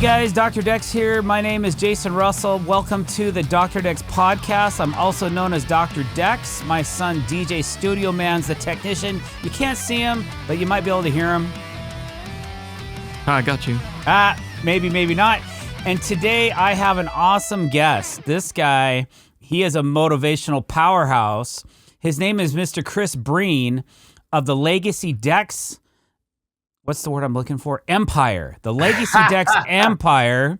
guys, Dr. Dex here. My name is Jason Russell. Welcome to the Dr. Dex podcast. I'm also known as Dr. Dex. My son DJ Studio Man's the technician. You can't see him, but you might be able to hear him. I got you. Maybe, maybe not. And today I have an awesome guest. This guy, he is a motivational powerhouse. His name is Mr. Chris Breen of the Legacy Dex. What's the word I'm looking for? Empire. The Legacy Dex Empire,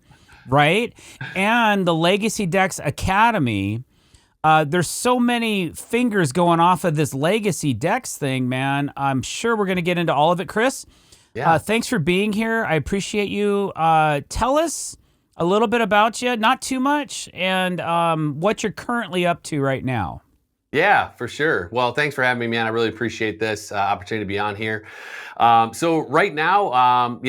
right? And the Legacy Dex Academy. There's so many fingers going off of this Legacy Dex thing, man. I'm sure we're going to get into all of it, Chris. Yeah. Thanks for being here. I appreciate you. Tell us a little bit about you, not too much, and what you're currently up to right now. Yeah, for sure. Well, thanks for having me, man. I really appreciate this opportunity to be on here. So right now,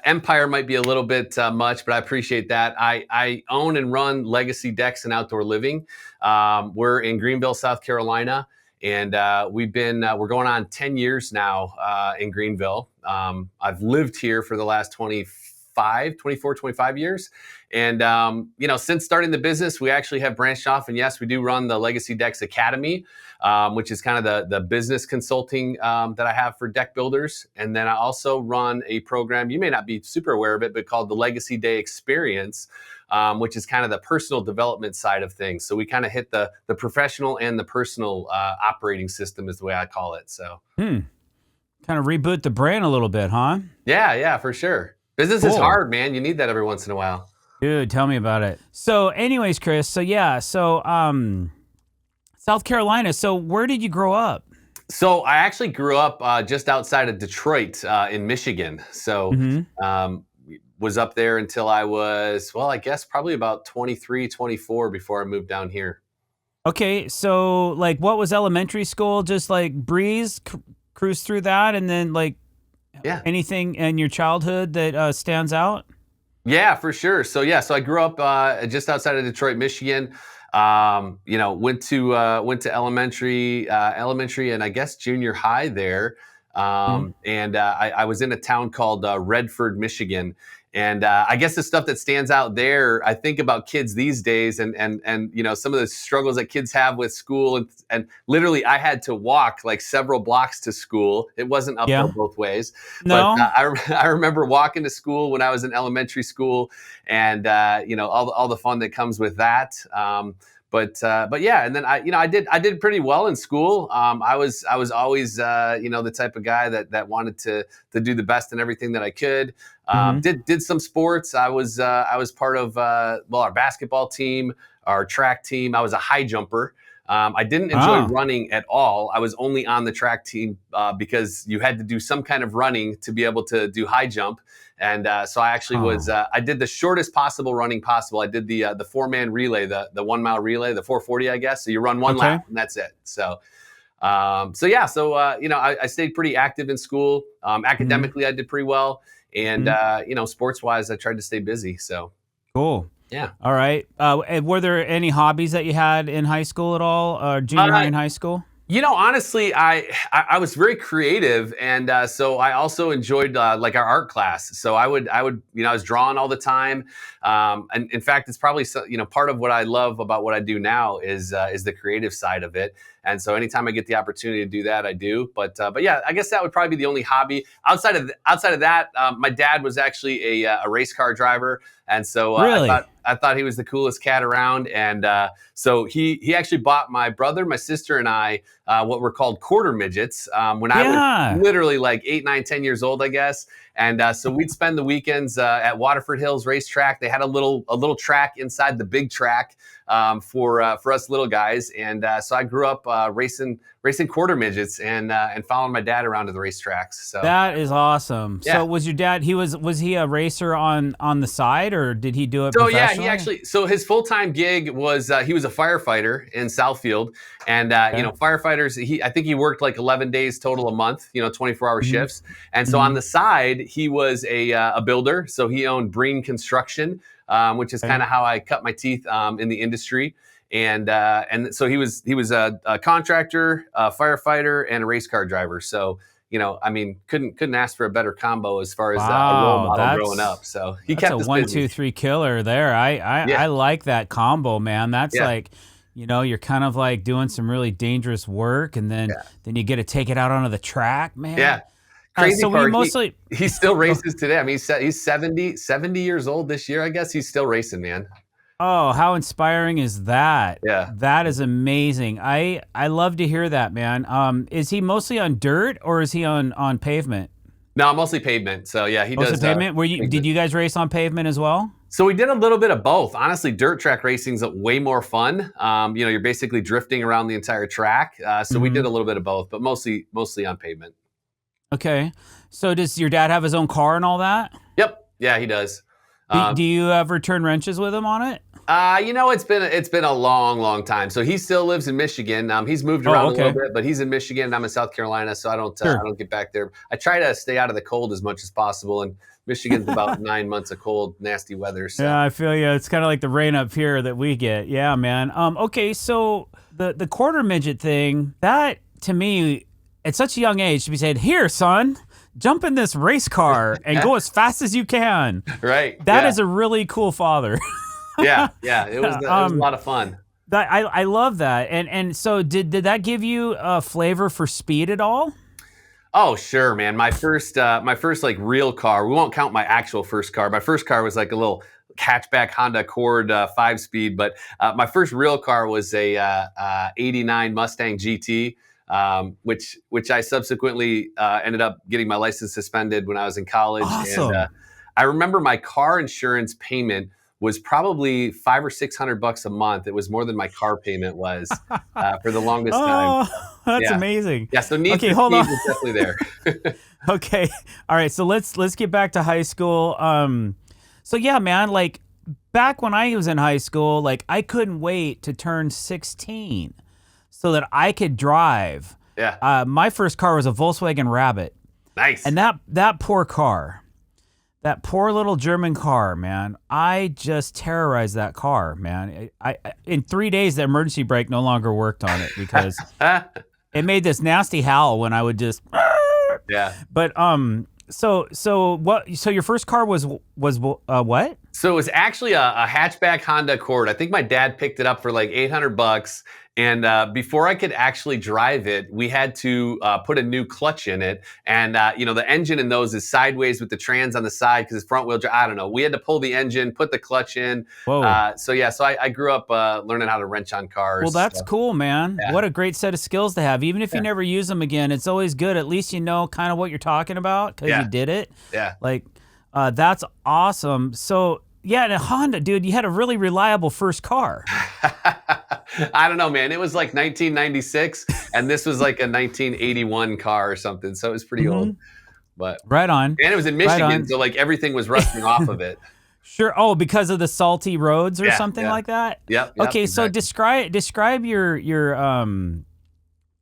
Empire might be a little bit much, but I appreciate that. I own and run Legacy Dex and Outdoor Living. We're in Greenville, South Carolina, and we're going on 10 years now in Greenville. I've lived here for the last 25 years. And, since starting the business, we actually have branched off. And yes, we do run the Legacy Dex Academy, which is kind of the business consulting that I have for deck builders. And then I also run a program, you may not be super aware of it, but called the Legacy Day Experience, which is kind of the personal development side of things. So we kind of hit the professional and the personal operating system is the way I call it. So Kind of reboot the brand a little bit, huh? Yeah, for sure. Business is hard, man. You need that every once in a while. Dude, tell me about it. So anyways, Chris, South Carolina. So where did you grow up? So I actually grew up just outside of Detroit in Michigan. So was up there until I was, I guess probably about 23, 24 before I moved down here. Okay, so what was elementary school? Just breeze, cruise through that, and then anything in your childhood that stands out? Yeah, for sure. So I grew up just outside of Detroit, Michigan. Went to elementary, and I guess junior high there. And I was in a town called Redford, Michigan. And I guess the stuff that stands out there, I think about kids these days and some of the struggles that kids have with school. And literally, I had to walk several blocks to school. It wasn't uphill both ways. No. But I remember walking to school when I was in elementary school and, all the fun that comes with that. But yeah, and then I did pretty well in school. I was always the type of guy that wanted to do the best in everything that I could. Did some sports. I was part of our basketball team, our track team. I was a high jumper. I didn't enjoy running at all. I was only on the track team because you had to do some kind of running to be able to do high jump. And so I actually I did the shortest possible running possible. I did the 4-man relay, the 1 mile relay, the 440, I guess. So you run one lap and that's it. So, I stayed pretty active in school. Academically, I did pretty well. And, sports wise, I tried to stay busy. So cool. Yeah. All right. Were there any hobbies that you had in high school at all, or junior high and high school? Honestly, I was very creative, and so I also enjoyed our art class. So I was drawing all the time, and in fact, it's probably part of what I love about what I do now is the creative side of it. And so anytime I get the opportunity to do that, I do. But yeah, I guess that would probably be the only hobby outside of that. My dad was actually a race car driver, and so really? I thought he was the coolest cat around. And so he actually bought my brother, my sister, and I what were called quarter midgets when I was literally 8, 9, 10 years old, I guess. And so we'd spend the weekends at Waterford Hills Racetrack. They had a little track inside the big track for us little guys. And so I grew up racing quarter midgets and following my dad around to the racetracks. So that is awesome. Yeah. So was your dad? Was he a racer on the side, or did he do it? So yeah, professionally? so his full-time gig was he was a firefighter in Southfield, and firefighters. I think he worked 11 days total a month. 24-hour shifts, and so on the side he was a builder. So he owned Breen Construction, which is kind of how I cut my teeth in the industry. And so he was a contractor, a firefighter, and a race car driver. So I mean, couldn't ask for a better combo as far as a role Wow, model growing up. So he that's a kept us one, busy. two, three killer there. Yeah, I like that combo, man. That's yeah, like, you're kind of like doing some really dangerous work, and then yeah, you get to take it out onto the track, yeah. man. Crazy So we part. mostly He still go. races today. I mean, he's 70 years old this year. I guess he's still racing, man. Oh, how inspiring is that? Yeah. That is amazing. I love to hear that, man. Is he mostly on dirt or is he on pavement? No, mostly pavement. So yeah, he Mostly does pavement. Did pavement. you guys race on pavement as well? So we did a little bit of both. Honestly, dirt track racing's way more fun. You're basically drifting around the entire track. So we Hmm. did a little bit of both, but mostly on pavement. Okay. So does your dad have his own car and all that? Yep. Yeah, he does. Do you ever turn wrenches with him on it? It's been a long, long time. So he still lives in Michigan. He's moved Oh, around a little okay. bit, but he's in Michigan and I'm in South Carolina, so I Sure. don't get back there. I try to stay out of the cold as much as possible, and Michigan's about 9 months of cold, nasty weather. So Yeah, I feel you. It's kind of like the rain up here that we get. Yeah, man. Okay, so the quarter midget thing, that to me, at such a young age, to be said, here, son, jump in this race car and go as fast as you can. right, That yeah, is a really cool father. yeah. It was a lot of fun. I love that. And so did that give you a flavor for speed at all? Oh, sure, man. My first like real car. We won't count my actual first car. My first car was like a little hatchback Honda Accord 5-speed, but my first real car was a '89 Mustang GT, which I subsequently ended up getting my license suspended when I was in college. And Awesome. I remember my car insurance payment was probably $500 or $600 a month. It was more than my car payment was for the longest time. Oh, that's Yeah. amazing. Yeah, so Need Okay, for hold Speed on. was definitely there. Okay. All right. So let's get back to high school. So yeah, man, like back when I was in high school, like I couldn't wait to turn 16 so that I could drive. Yeah, My first car was a Volkswagen Rabbit. nice. And that poor car, that poor little German car, man, I just terrorized that car, man. In 3 days, the emergency brake no longer worked on it because it made this nasty howl when I would just. Yeah. But so what? So your first car was what? So it was actually a hatchback Honda Accord. I think my dad picked it up for like $800. And before I could actually drive it, we had to put a new clutch in it. And, the engine in those is sideways with the trans on the side because it's front wheel drive. I don't know. We had to pull the engine, put the clutch in. Whoa. So I grew up learning how to wrench on cars. Well, that's So, cool, man. yeah. What a great set of skills to have. Even if you Yeah. never use them again, it's always good. At least you know kind of what you're talking about because Yeah. you did it. Yeah. Like, that's awesome. So, yeah, and a Honda, dude, you had a really reliable first car. I don't know, man. It was like 1996, and this was like a 1981 car or something. So it was pretty old. But Right on. and it was in Right Michigan, on. so like everything was rusting off of it. Sure. Oh, because of the salty roads or Yeah, something yeah. like that? Yep. Okay, so Exactly. describe your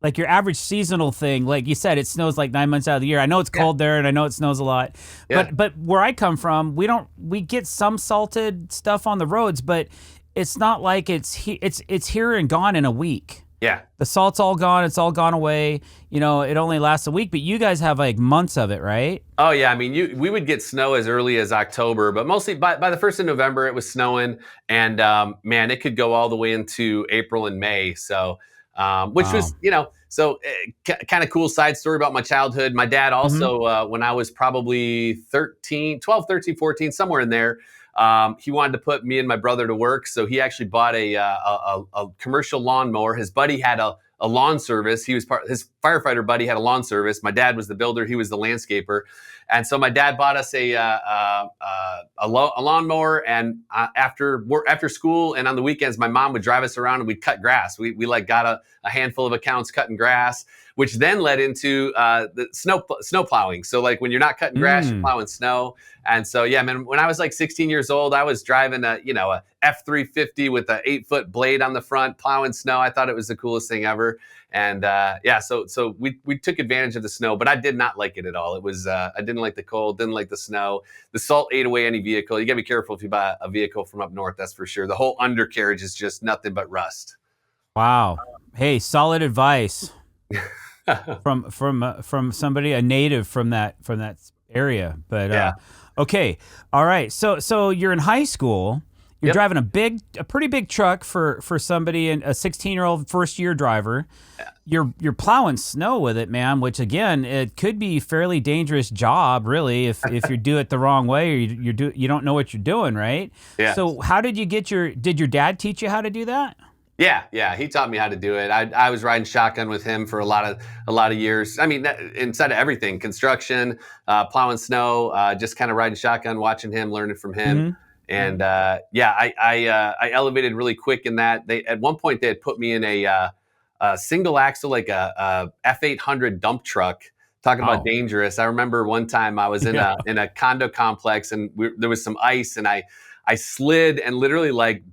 like your average seasonal thing. Like you said, it snows like 9 months out of the year. I know it's Yeah. cold there and I know it snows a lot. Yeah. But where I come from, we get some salted stuff on the roads, but it's not like it's here and gone in a week. Yeah. The salt's all gone, it's all gone away. It only lasts a week, but you guys have like months of it, right? Oh yeah. I mean, we would get snow as early as October, but mostly by the 1st of November, it was snowing, and man, it could go all the way into April and May. So, which Wow. was kind of cool side story about my childhood. My dad Mhm. also, when I was probably 12, 13, 14, somewhere in there. He wanted to put me and my brother to work, so he actually bought a commercial lawnmower. His buddy had a lawn service. His firefighter buddy had a lawn service. My dad was the builder. He was the landscaper, and so my dad bought us a lawnmower. And after school and on the weekends, my mom would drive us around and we'd cut grass. We like got a handful of accounts cutting grass, which then led into the snow plowing. So like when you're not cutting grass, you're Mm. plowing snow. And so, yeah, man, when I was like 16 years old, I was driving a F350 with an 8-foot blade on the front, plowing snow. I thought it was the coolest thing ever. And so we took advantage of the snow, but I did not like it at all. It was I didn't like the cold, didn't like the snow. The salt ate away any vehicle. You gotta be careful if you buy a vehicle from up north, that's for sure. The whole undercarriage is just nothing but rust. Wow. Hey, solid advice. from somebody, a native from that area. But Yeah. okay, all right. So you're in high school. You're Yep. driving a pretty big truck for somebody, and a 16-year-old first year driver. You're plowing snow with it, man. Which again, it could be a fairly dangerous job, really, if you do it the wrong way, or you don't know what you're doing, right? Yeah. So how did you get did your dad teach you how to do that? Yeah, he taught me how to do it. I was riding shotgun with him for a lot of years. I mean, inside of everything, construction, plowing snow, just kind of riding shotgun, watching him, learning from him. Mm-hmm. And I elevated really quick in that. At one point they had put me in a single axle, like a F800 dump truck. Talking about dangerous. I remember one time I was in a condo complex, and there was some ice, and I slid and literally like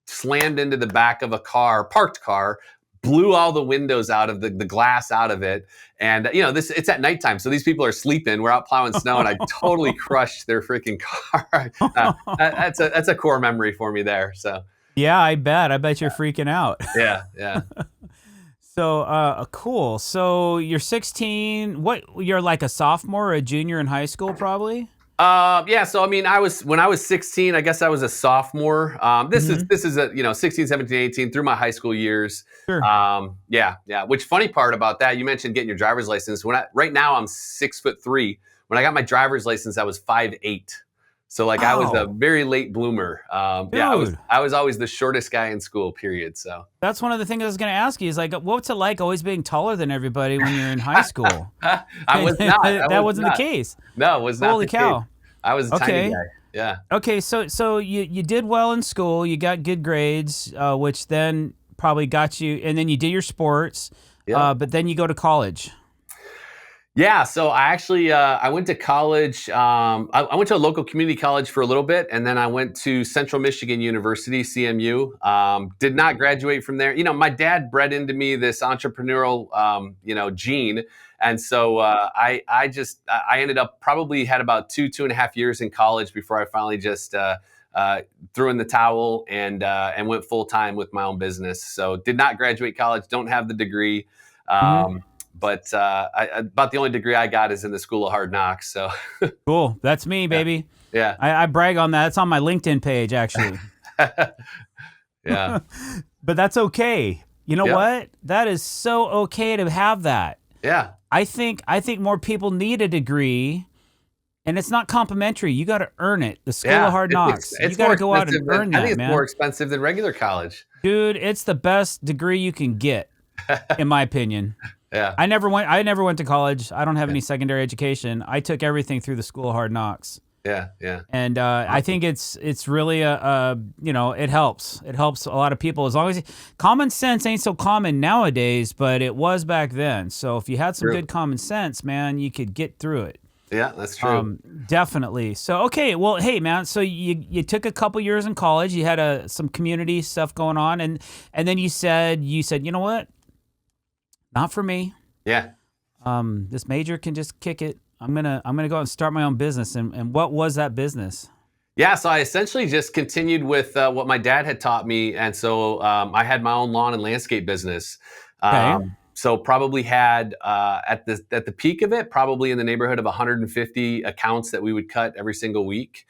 slammed into the back of a parked car, blew all the windows out of the glass out of it. And it's at nighttime, so these people are sleeping. We're out plowing snow, and I totally crushed their freaking car. That's a core memory for me there. So yeah, I bet you're freaking out. yeah. So cool. So you're 16. You're like a sophomore or a junior in high school, probably? Yeah. So, I mean, when I was 16, I guess I was a sophomore. This is a, 16, 17, 18 through my high school years. Sure. Yeah. Which funny part about that, you mentioned getting your driver's license. Right now I'm 6'3". When I got my driver's license, I was 5'8". So like I was a very late bloomer. Yeah, I was always the shortest guy in school, period. So that's one of the things I was going to ask you is like, what's it like always being taller than everybody when you're in high school? I was not. That wasn't the case. No, it was not. Holy cow. Case. I was a tiny guy. Yeah. Okay, so you did well in school. You got good grades, which then probably got you, and then you did your sports. Yeah. But then you go to college. Yeah, so I actually I went to college. I went to a local community college for a little bit, and then I went to Central Michigan University, CMU. Did not graduate from there. My dad bred into me this entrepreneurial, gene, and so I ended up probably had about 2.5 years in college before I finally just threw in the towel and went full time with my own business. So did not graduate college. Don't have the degree. But about the only degree I got is in the School of Hard Knocks. So cool. That's me, baby. Yeah. I brag on that. It's on my LinkedIn page, actually. Yeah. But that's okay. You know what? That is so okay to have that. Yeah. I think more people need a degree, and it's not complimentary. You got to earn it. The School of Hard Knocks. You got to go out and earn that, I think it's man. more expensive than regular college. Dude, it's the best degree you can get, in my opinion. Yeah. I never went to college. I don't have any secondary education. I took everything through the School of Hard Knocks. Yeah. And I think it's really it helps. It helps a lot of people, as long as common sense ain't so common nowadays, but it was back then. So if you had some good common sense, man, you could get through it. Yeah, that's true. Definitely. So, okay. Well, hey, man, so you took a couple years in college, you had some community stuff going on. And then you said, you know what? Not for me. Yeah. This major can just kick it. I'm gonna go out and start my own business. And what was that business? Yeah, so I essentially just continued with what my dad had taught me, and so I had my own lawn and landscape business. So probably had at the peak of it, probably in the neighborhood of 150 accounts that we would cut every single week.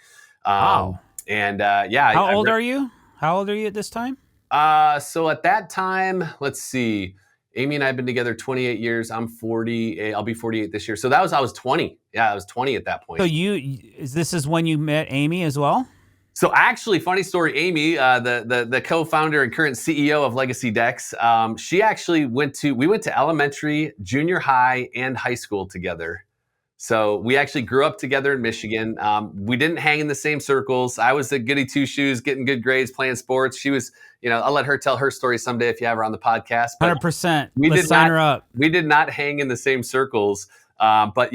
Wow. And how old are you? How old are you at this time? So at that time, let's see. Amy and I have been together 28 years. I'm 40. I'll be 48 this year. So I was 20. Yeah, I was 20 at that point. So this is when you met Amy as well? So actually, funny story, Amy, the co-founder and current CEO of Legacy Decks, she actually we went to elementary, junior high, and high school together. So we actually grew up together in Michigan. We didn't hang in the same circles. I was the goody two-shoes, getting good grades, playing sports. She was, I'll let her tell her story someday if you have her on the podcast. 100%. Let's sign her up. We did not hang in the same circles. But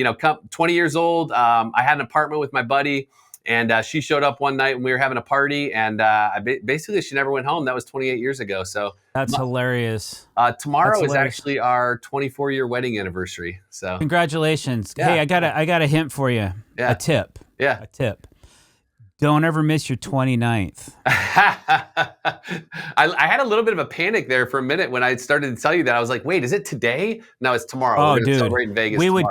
20 years old, I had an apartment with my buddy. And she showed up one night when we were having a party, and basically she never went home. That was 28 years ago. So that's hilarious. Tomorrow is actually our 24-year wedding anniversary. So congratulations. Yeah. Hey, I got a hint for you. Yeah. A tip. Yeah. A tip. Don't ever miss your 29th. I had a little bit of a panic there for a minute when I started to tell you that. I was like, wait, is it today? No, it's tomorrow. Oh, We're going to dude, celebrate in Vegas we tomorrow.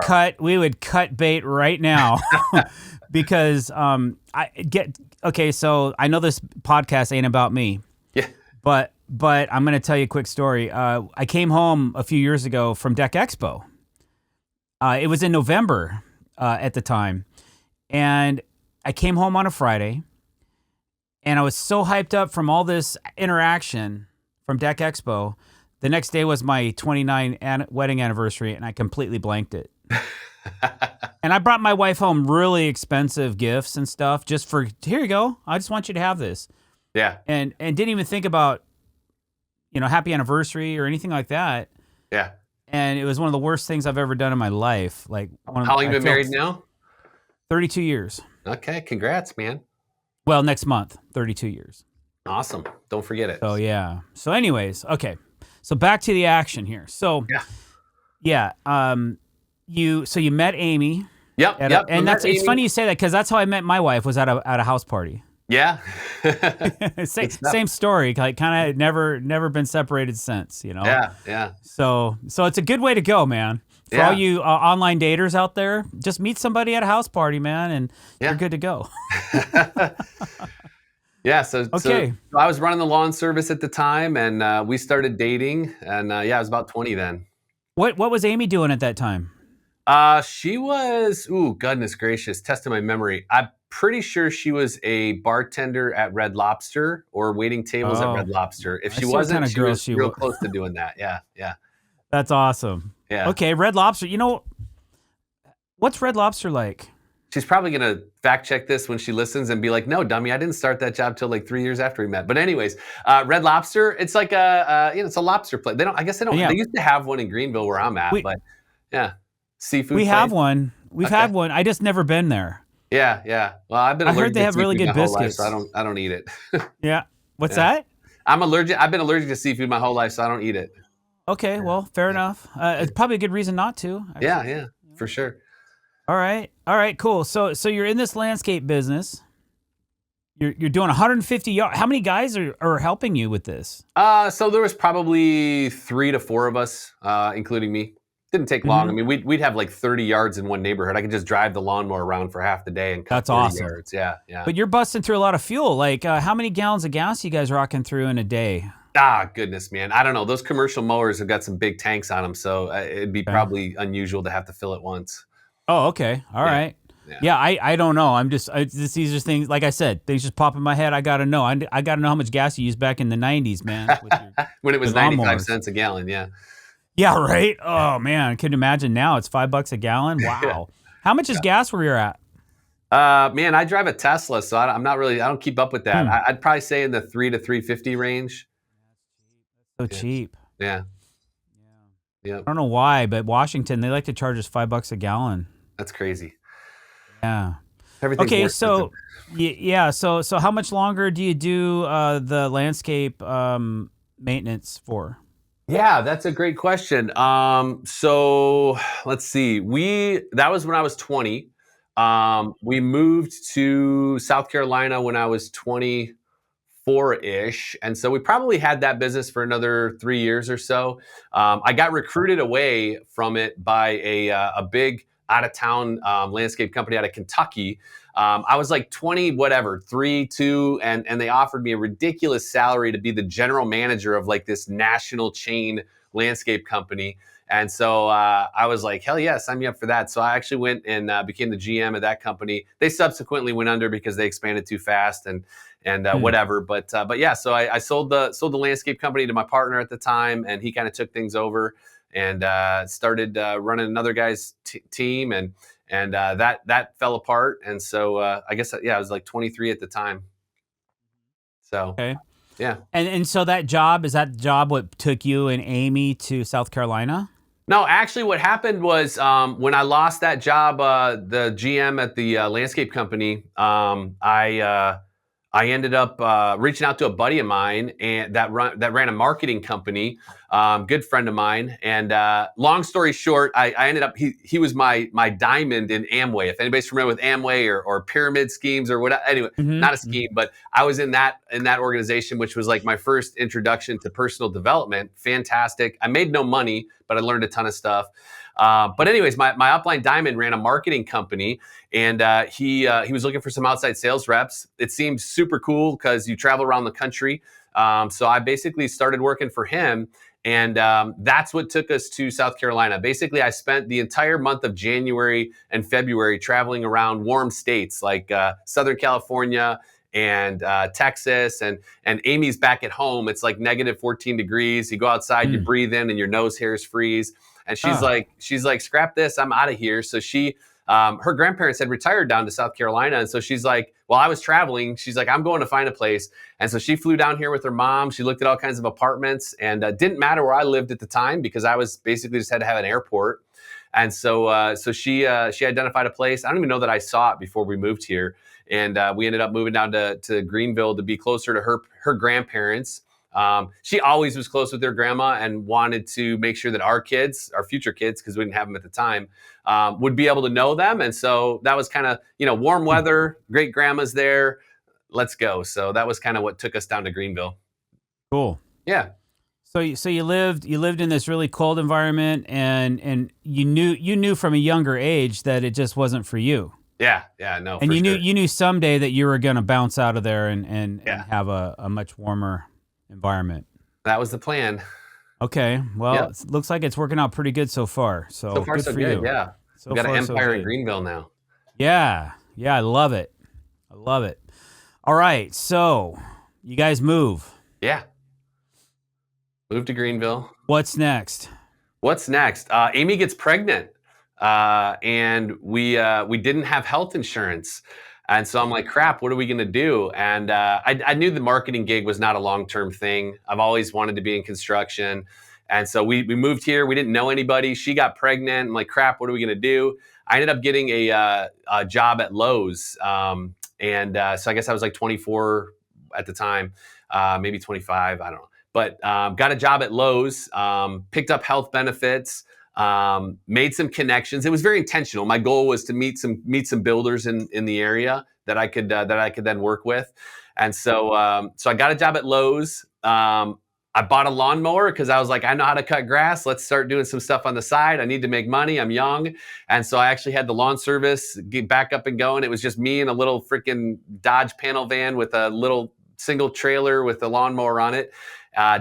would cut bait right now because okay. So I know this podcast ain't about me, Yeah. but I'm going to tell you a quick story. I came home a few years ago from Deck Expo. It was in November at the time, and I came home on a Friday, and I was so hyped up from all this interaction from Deck Expo. The next day was my 29th wedding anniversary, and I completely blanked it. And I brought my wife home really expensive gifts and stuff just for, here you go. I just want you to have this. Yeah. And didn't even think about, happy anniversary or anything like that. Yeah. And it was one of the worst things I've ever done in my life. Like, How long you been married now? 32 years. Okay. Congrats, man. Well, next month, 32 years. Awesome. Don't forget it. So, yeah. So anyways, okay. So back to the action here. So, you met Amy. Yep. And it's funny you say that because that's how I met my wife, was at a house party. Yeah. same story. Like, kind of never been separated since, Yeah. Yeah. So it's a good way to go, man. For all you online daters out there, just meet somebody at a house party, man, and you're good to go. Yeah. So okay. So I was running the lawn service at the time, and we started dating, and I was about 20 then. What was Amy doing at that time? She was, goodness gracious, testing my memory. I'm pretty sure she was a bartender at Red Lobster or waiting tables at Red Lobster. If she wasn't, she was real close to doing that. Yeah. Yeah. That's awesome. Yeah. Okay, Red Lobster. What's Red Lobster like? She's probably going to fact check this when she listens and be like, no, dummy, I didn't start that job till like 3 years after we met. But anyways, Red Lobster, it's like it's a lobster place. They used to have one in Greenville where I'm at, but yeah. Seafood We place. have one. We've had one. I just never been there. Yeah, yeah. Well, I've been allergic. I heard they have really good biscuits. Life, so I don't eat it. Yeah. What's that? I've been allergic to seafood my whole life, so I don't eat it. Okay, well, fair enough. It's probably a good reason not to. Actually. Yeah, for sure. All right, cool. So you're in this landscape business. You're doing 150 yards. How many guys are helping you with this? So there was probably 3 to 4 of us, including me. Didn't take long. I mean, we'd have like 30 yards in one neighborhood. I could just drive the lawnmower around for half the day and cut That's 30 awesome. yards. Yeah. But you're busting through a lot of fuel. Like, how many gallons of gas you guys rocking through in a day? Goodness, man. I don't know. Those commercial mowers have got some big tanks on them, so it'd be probably unusual to have to fill it once. Oh, okay. All right. Yeah, I don't know. These are things, like I said, things just pop in my head. I got to know. I got to know how much gas you used back in the 90s, man. When it was 95 cents a gallon, yeah. Yeah, right? Oh, man. I couldn't imagine now. It's $5 a gallon. Wow. How much is gas where you're at? Man, I drive a Tesla, so I don't keep up with that. I'd probably say in the $3 to $3.50 range. So cheap. Yeah. I don't know why, but Washington, they like to charge us $5 a gallon. That's crazy. Yeah. Everything's okay, more so expensive. so how much longer do you do the landscape maintenance for? Yeah, that's a great question. So let's see. That was when I was 20. We moved to South Carolina when I was 24-ish. And so we probably had that business for another 3 years or so. I got recruited away from it by a big out-of-town landscape company out of Kentucky. I was like 20, 3, 2, and they offered me a ridiculous salary to be the general manager of like this national chain landscape company. And so I was like, hell yeah, sign me up for that. So I actually went and became the GM of that company. They subsequently went under because they expanded too fast and whatever. But yeah, so I sold the landscape company to my partner at the time, and he kind of took things over and started running another guy's team, and that fell apart. And so I guess I was like 23 at the time. So okay. Yeah. And so is that job what took you and Amy to South Carolina? No, actually what happened was when I lost that job, the GM at the landscape company, I I ended up reaching out to a buddy of mine and that ran a marketing company, good friend of mine. And long story short, I ended up he was my diamond in Amway. If anybody's familiar with Amway or pyramid schemes or whatever, anyway, not a scheme, but I was in that organization, which was like my first introduction to personal development. Fantastic. I made no money, but I learned a ton of stuff. But anyways, my upline diamond ran a marketing company, and he was looking for some outside sales reps. It seemed super cool because you travel around the country. So I basically started working for him, and that's what took us to South Carolina. Basically, I spent the entire month of January and February traveling around warm states like Southern California and Texas, and Amy's back at home. It's like negative 14 degrees. You go outside, you breathe in, and your nose hairs freeze. And she's like, scrap this, I'm out of here. So she, her grandparents had retired down to South Carolina. And so she's like, while I was traveling, she's like, I'm going to find a place. And so she flew down here with her mom. She looked at all kinds of apartments, and didn't matter where I lived at the time because I was basically just had to have an airport. And so she identified a place. I don't even know that I saw it before we moved here. And we ended up moving down to Greenville to be closer to her grandparents. She always was close with their grandma and wanted to make sure that our kids, our future kids, because we didn't have them at the time, would be able to know them. And so that was kind of, warm weather, great grandma's there. Let's go. So that was kind of what took us down to Greenville. Cool. Yeah. So you lived in this really cold environment, and you knew from a younger age that it just wasn't for you. Yeah. No. And you knew someday that you were going to bounce out of there and have a much warmer environment. That was the plan. Okay. Well, It looks like it's working out pretty good so far. So far, good so for good. you. Yeah. So we got far, an so empire good. in Greenville now. Yeah. I love it. All right. So you guys move. Yeah. Move to Greenville. What's next? Amy gets pregnant, and we didn't have health insurance. And so I'm like, crap, what are we going to do? And I knew the marketing gig was not a long-term thing. I've always wanted to be in construction. And so we moved here. We didn't know anybody. She got pregnant. I'm like, crap, what are we going to do? I ended up getting a job at Lowe's. So I guess I was like 24 at the time, maybe 25. I don't know. But got a job at Lowe's, picked up health benefits, made some connections. It was very intentional. My goal was to meet some builders in the area that I could then work with. And so I got a job at Lowe's. I bought a lawnmower because I was like, I know how to cut grass. Let's start doing some stuff on the side. I need to make money. I'm young. And so I actually had the lawn service get back up and going. It was just me and a little freaking Dodge panel van with a little single trailer with a lawnmower on it.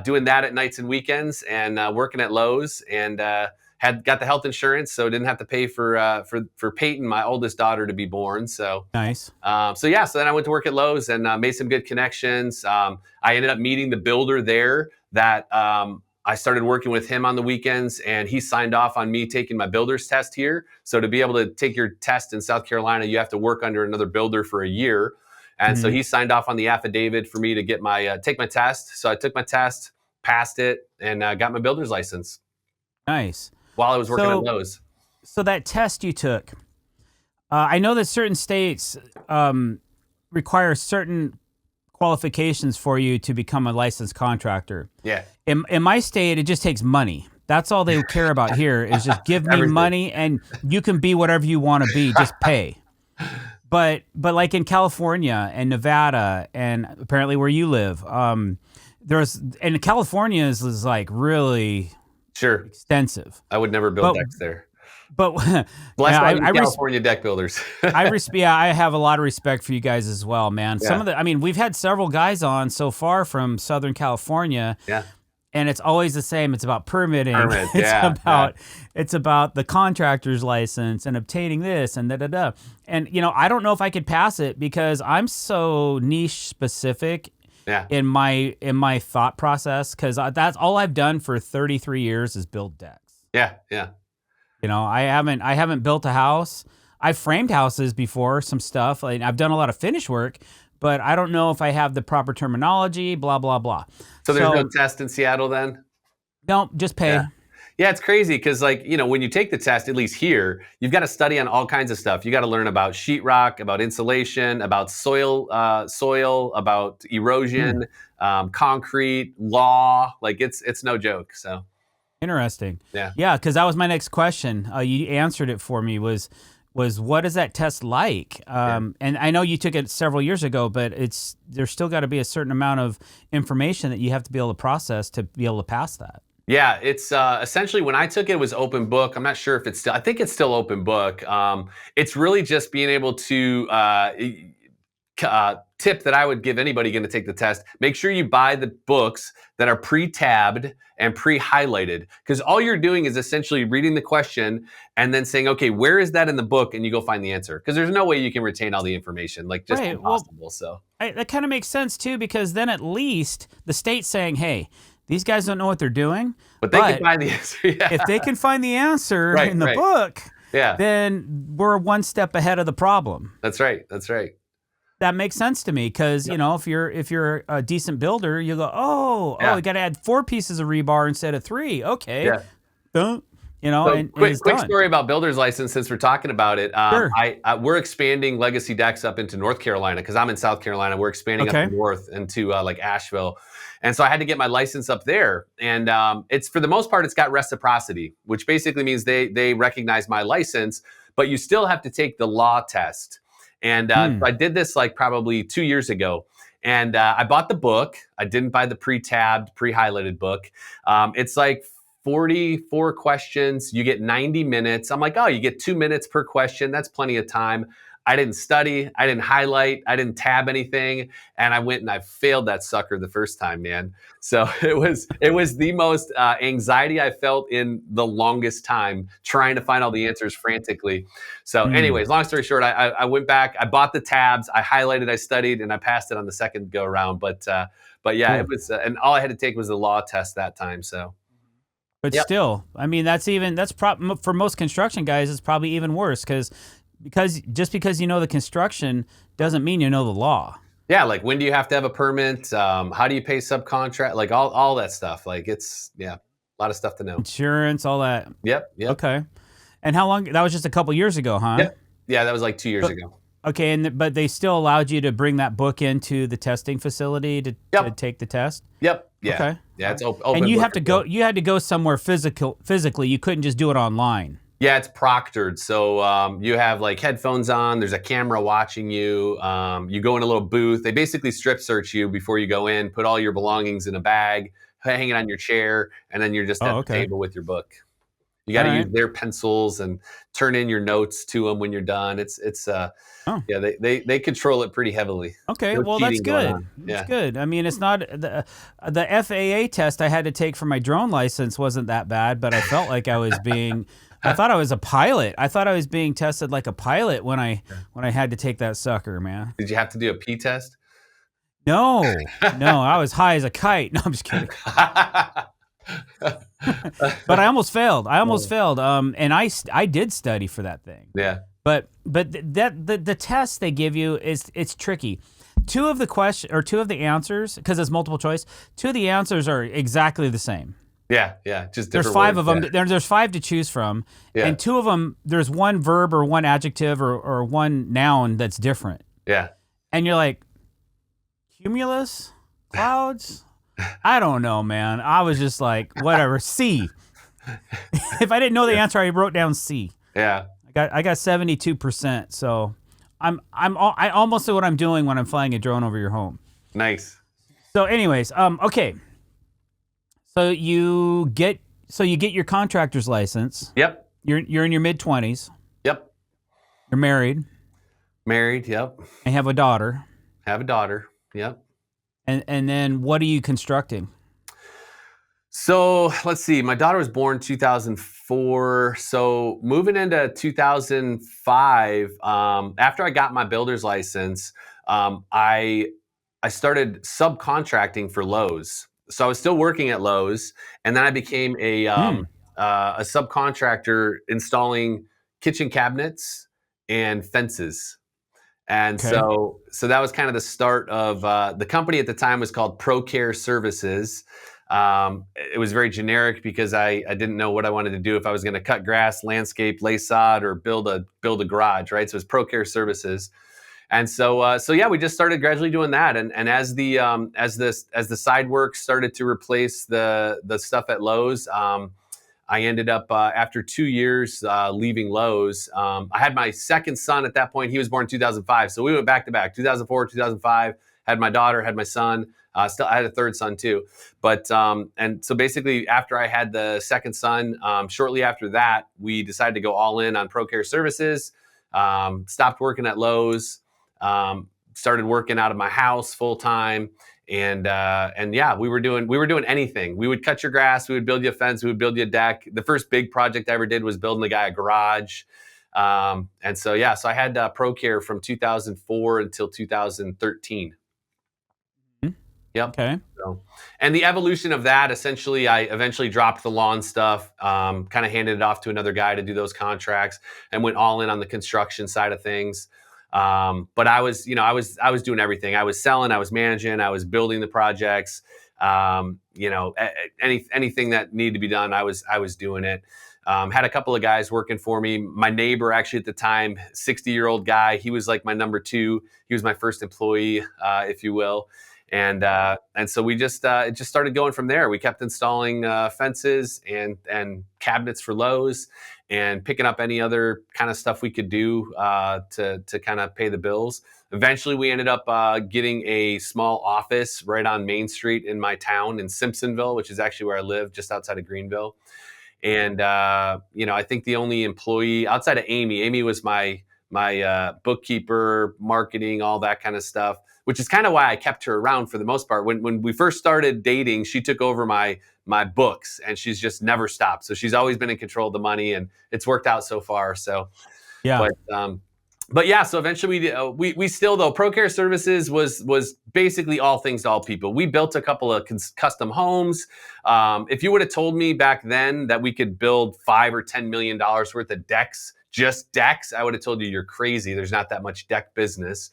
Doing that at nights and weekends, and working at Lowe's, and got the health insurance, so didn't have to pay for Peyton, my oldest daughter, to be born. So nice. So then I went to work at Lowe's and made some good connections. I ended up meeting the builder there that I started working with him on the weekends, and he signed off on me taking my builder's test here. So to be able to take your test in South Carolina, you have to work under another builder for a year. And so he signed off on the affidavit for me to get my take my test. So I took my test, passed it, and got my builder's license. Nice. While I was working at Lowe's. So that test you took, I know that certain states require certain qualifications for you to become a licensed contractor. Yeah. In my state, it just takes money. That's all they care about here is just give me money, and you can be whatever you want to be. Just pay. But like in California and Nevada and apparently where you live, California is like really extensive. I would never build decks there. But California deck builders. I have a lot of respect for you guys as well, man. Yeah. We've had several guys on so far from Southern California. Yeah. And it's always the same. It's about permitting. It's about the contractor's license and obtaining this and da-da-da. And, I don't know if I could pass it because I'm so niche specific in my thought process, because that's all I've done for 33 years is build decks. Yeah. I haven't built a house. I've framed houses before, some stuff. I've done a lot of finish work, but I don't know if I have the proper terminology, blah, blah, blah. So there's no test in Seattle then? No, just pay. Yeah, it's crazy because, like, when you take the test, at least here, you've got to study on all kinds of stuff. You got to learn about sheetrock, about insulation, about soil, about Hmm. erosion, concrete, law. Like, it's no joke. So, Interesting. yeah. Yeah, because that was my next question. You answered it for me. Was what is that test like? Yeah. And I know you took it several years ago, but there's still got to be a certain amount of information that you have to be able to process to be able to pass that. Yeah, it's essentially when I took it, it was open book. I'm not sure if it's still. I think it's still open book. It's really just being able to tip that I would give anybody going to take the test. Make sure you buy the books that are pre-tabbed and pre-highlighted, because all you're doing is essentially reading the question and then saying, okay, where is that in the book? And you go find the answer, because there's no way you can retain all the information, like just Right. Well, impossible. So that kind of makes sense too, because then at least the state's saying, hey, these guys don't know what they're doing, but they can find the answer. Yeah. if they can find the answer Right, in the right. book, Yeah, then we're one step ahead of the problem. that's right. That's right. That makes sense to me because Yep. If you're a decent builder, you go, Yeah. we got to add 4 pieces of rebar instead of 3. Okay, Yeah. Dun. So and quick, it's quick done. story about builder's license since we're talking about it. Sure. We're expanding Legacy Decks up into North Carolina because I'm in South Carolina. We're expanding Okay. up north into like Asheville. And so I had to get my license up there. And it's, for the most part, it's got reciprocity, which basically means they recognize my license, but you still have to take the law test. And so I did this like probably 2 years ago. And I bought the book. I didn't buy the pre-tabbed, pre-highlighted book. It's like 44 questions. You get 90 minutes. I'm like, oh, you get 2 minutes per question. That's plenty of time. I didn't study. I didn't highlight. I didn't tab anything. And I went and I failed that sucker the first time, man. So it was the most anxiety I felt in the longest time, trying to find all the answers frantically. So anyways, long story short, I went back, I bought the tabs, I highlighted, I studied, and I passed it on the second go around. But yeah, Cool. it was, and all I had to take was the law test that time. So. But Yep. still, I mean, for most construction guys, it's probably even worse because you know the construction doesn't mean you know the law. Yeah, like when do you have to have a permit? How do you pay subcontract? Like all that stuff. Like it's, yeah, a lot of stuff to know. Insurance, all that. Yep. Okay. And how long? That was just a couple years ago, huh? Yep. Yeah, that was like 2 years ago. Okay, but they still allowed you to bring that book into the testing facility to take the test. Yep. Yeah. Okay. Yeah, it's open. And you book have to as go. well. You had to go somewhere physically. You couldn't just do it online. Yeah, it's proctored. So you have like headphones on. There's a camera watching you. You go in a little booth. They basically strip search you before you go in. Put all your belongings in a bag, hang it on your chair, and then you're just at the table with your book. You got to use their pencils and turn in your notes to them when you're done. Yeah, they control it pretty heavily. Okay, No well that's cheating going good. on. That's good. I mean, it's not the FAA test I had to take for my drone license wasn't that bad, but I felt like I was being. I thought I was a pilot. I thought I was being tested like a pilot when I had to take that sucker, man. Did you have to do a P test? No, I was high as a kite. No, I'm just kidding. But I almost failed. And I did study for that thing. Yeah. But the test they give you it's tricky. Two of the answers, because it's multiple choice, 2 of the answers are exactly the same. Yeah, just different. There's 5 of words, them. yeah. There's 5 to choose from, Yeah. and 2 of them there's one verb or one adjective or one noun that's different. Yeah. And you're like, cumulus, clouds. I don't know, man. I was just like, whatever. C. If I didn't know the answer, I wrote down C. Yeah. I got 72%. So I almost know what I'm doing when I'm flying a drone over your home. Nice. So, anyways, okay. So you get your contractor's license. Yep. You're in your mid-20s. Yep. You're married. Married. Yep. And have a daughter. Have a daughter. Yep. And then what are you constructing? So let's see. My daughter was born 2004. So moving into 2005, after I got my builder's license, I started subcontracting for Lowe's. So I was still working at Lowe's, and then I became a subcontractor installing kitchen cabinets and fences. And so that was kind of the start of the company at the time was called ProCare Services. It was very generic because I didn't know what I wanted to do, if I was going to cut grass, landscape, lay sod, or build a garage, right? So it was Pro Care Services. And so yeah, we just started gradually doing that. And as the side work started to replace the stuff at Lowe's, I ended up after 2 years leaving Lowe's. I had my second son at that point. He was born in 2005, so we went back to back. 2004, 2005. Had my daughter, had my son. Still, I had a third son too. But and so basically, after I had the second son, shortly after that, we decided to go all in on Pro Care Services. Stopped working at Lowe's. Started working out of my house full time. And yeah, we were doing anything. We would cut your grass, we would build you a fence, we would build you a deck. The first big project I ever did was building the guy a garage. And so yeah, so I had Pro Care from 2004 until 2013. Yep. Okay. So, and the evolution of that, essentially, I eventually dropped the lawn stuff, kind of handed it off to another guy to do those contracts, and went all in on the construction side of things. But I was doing everything. I was selling, I was managing, I was building the projects. Anything that needed to be done, I was doing it. Had a couple of guys working for me. My neighbor, actually at the time, 60-year-old guy, he was like my number two. He was my first employee, if you will. And so we just it just started going from there. We kept installing fences and cabinets for Lowe's, and picking up any other kind of stuff we could do to kind of pay the bills. Eventually, we ended up getting a small office right on Main Street in my town in Simpsonville, which is actually where I live, just outside of Greenville. And I think the only employee outside of Amy was my bookkeeper, marketing, all that kind of stuff, which is kind of why I kept her around for the most part. When we first started dating, she took over my books, and she's just never stopped. So she's always been in control of the money, and it's worked out so far. So, yeah. But yeah, so eventually we still, though, Pro Care Services was basically all things to all people. We built a couple of custom homes. If you would have told me back then that we could build $5 or $10 million worth of decks, just decks, I would have told you you're crazy. There's not that much deck business.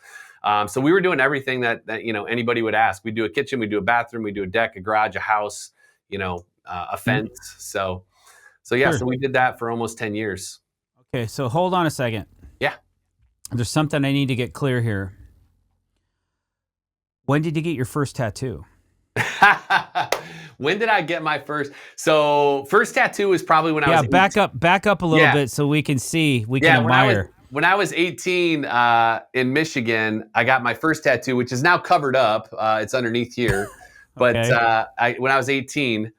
So we were doing everything that anybody would ask. We do a kitchen, we do a bathroom, we do a deck, a garage, a house, a fence. So yeah, Sure. So we did that for almost 10 years. Okay, so hold on a second. Yeah. There's something I need to get clear here. When did you get your first tattoo? When did I get my first? So first tattoo was probably when I was back up a little bit so we can see, we can admire. When I was 18 in Michigan, I got my first tattoo, which is now covered up. It's underneath here. But Okay. when I was 18,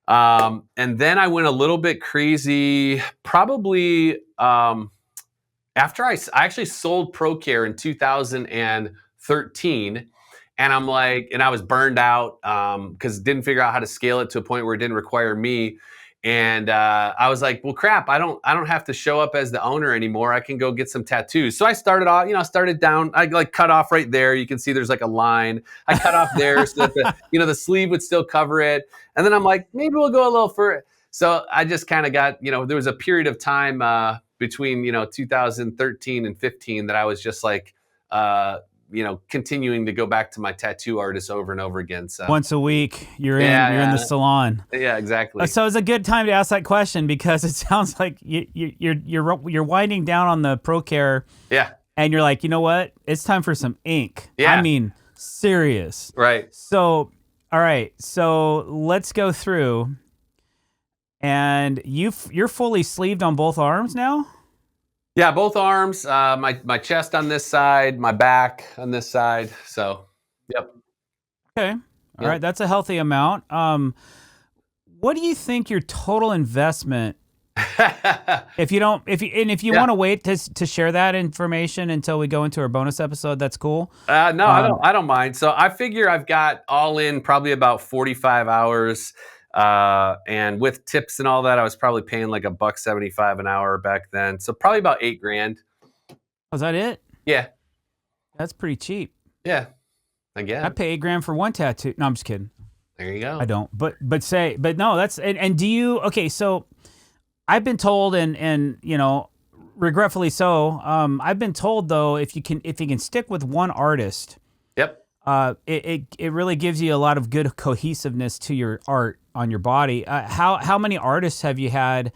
and then I went a little bit crazy, probably after I actually sold Pro Care in 2013. And I'm like, and I was burned out because didn't figure out how to scale it to a point where it didn't require me. And I was like, well, crap, I don't have to show up as the owner anymore. I can go get some tattoos. So I started off, started down. I like cut off right there. You can see there's like a line. I cut off there so that the sleeve would still cover it. And then I'm like, maybe we'll go a little further. So I just kind of got, there was a period of time between 2013 and 15 that I was just like, continuing to go back to my tattoo artist over and over again. So Once a week, you're in the salon. Yeah, exactly. So it's a good time to ask that question because it sounds like you're winding down on the Pro Care. Yeah. And you're like, you know what? It's time for some ink. Yeah. I mean, serious. Right. So, all right. So let's go through. And you're fully sleeved on both arms now? Yeah, both arms, my chest on this side, my back on this side. So, yep. Okay. All right. That's a healthy amount. What do you think your total investment? If you want to wait to share that information until we go into our bonus episode, that's cool. No, I don't mind. So I figure I've got all in probably about 45 hours. And with tips and all that, I was probably paying like $1.75 an hour back then. So probably about $8,000. Was that it? Yeah. That's pretty cheap. Yeah. I guess. I pay $8,000 for one tattoo. No, I'm just kidding. There you go. I don't. But no, that's, and do you, okay, so I've been told and regretfully so, I've been told though, if you can stick with one artist, yep. it really gives you a lot of good cohesiveness to your art on your body. How many artists have you had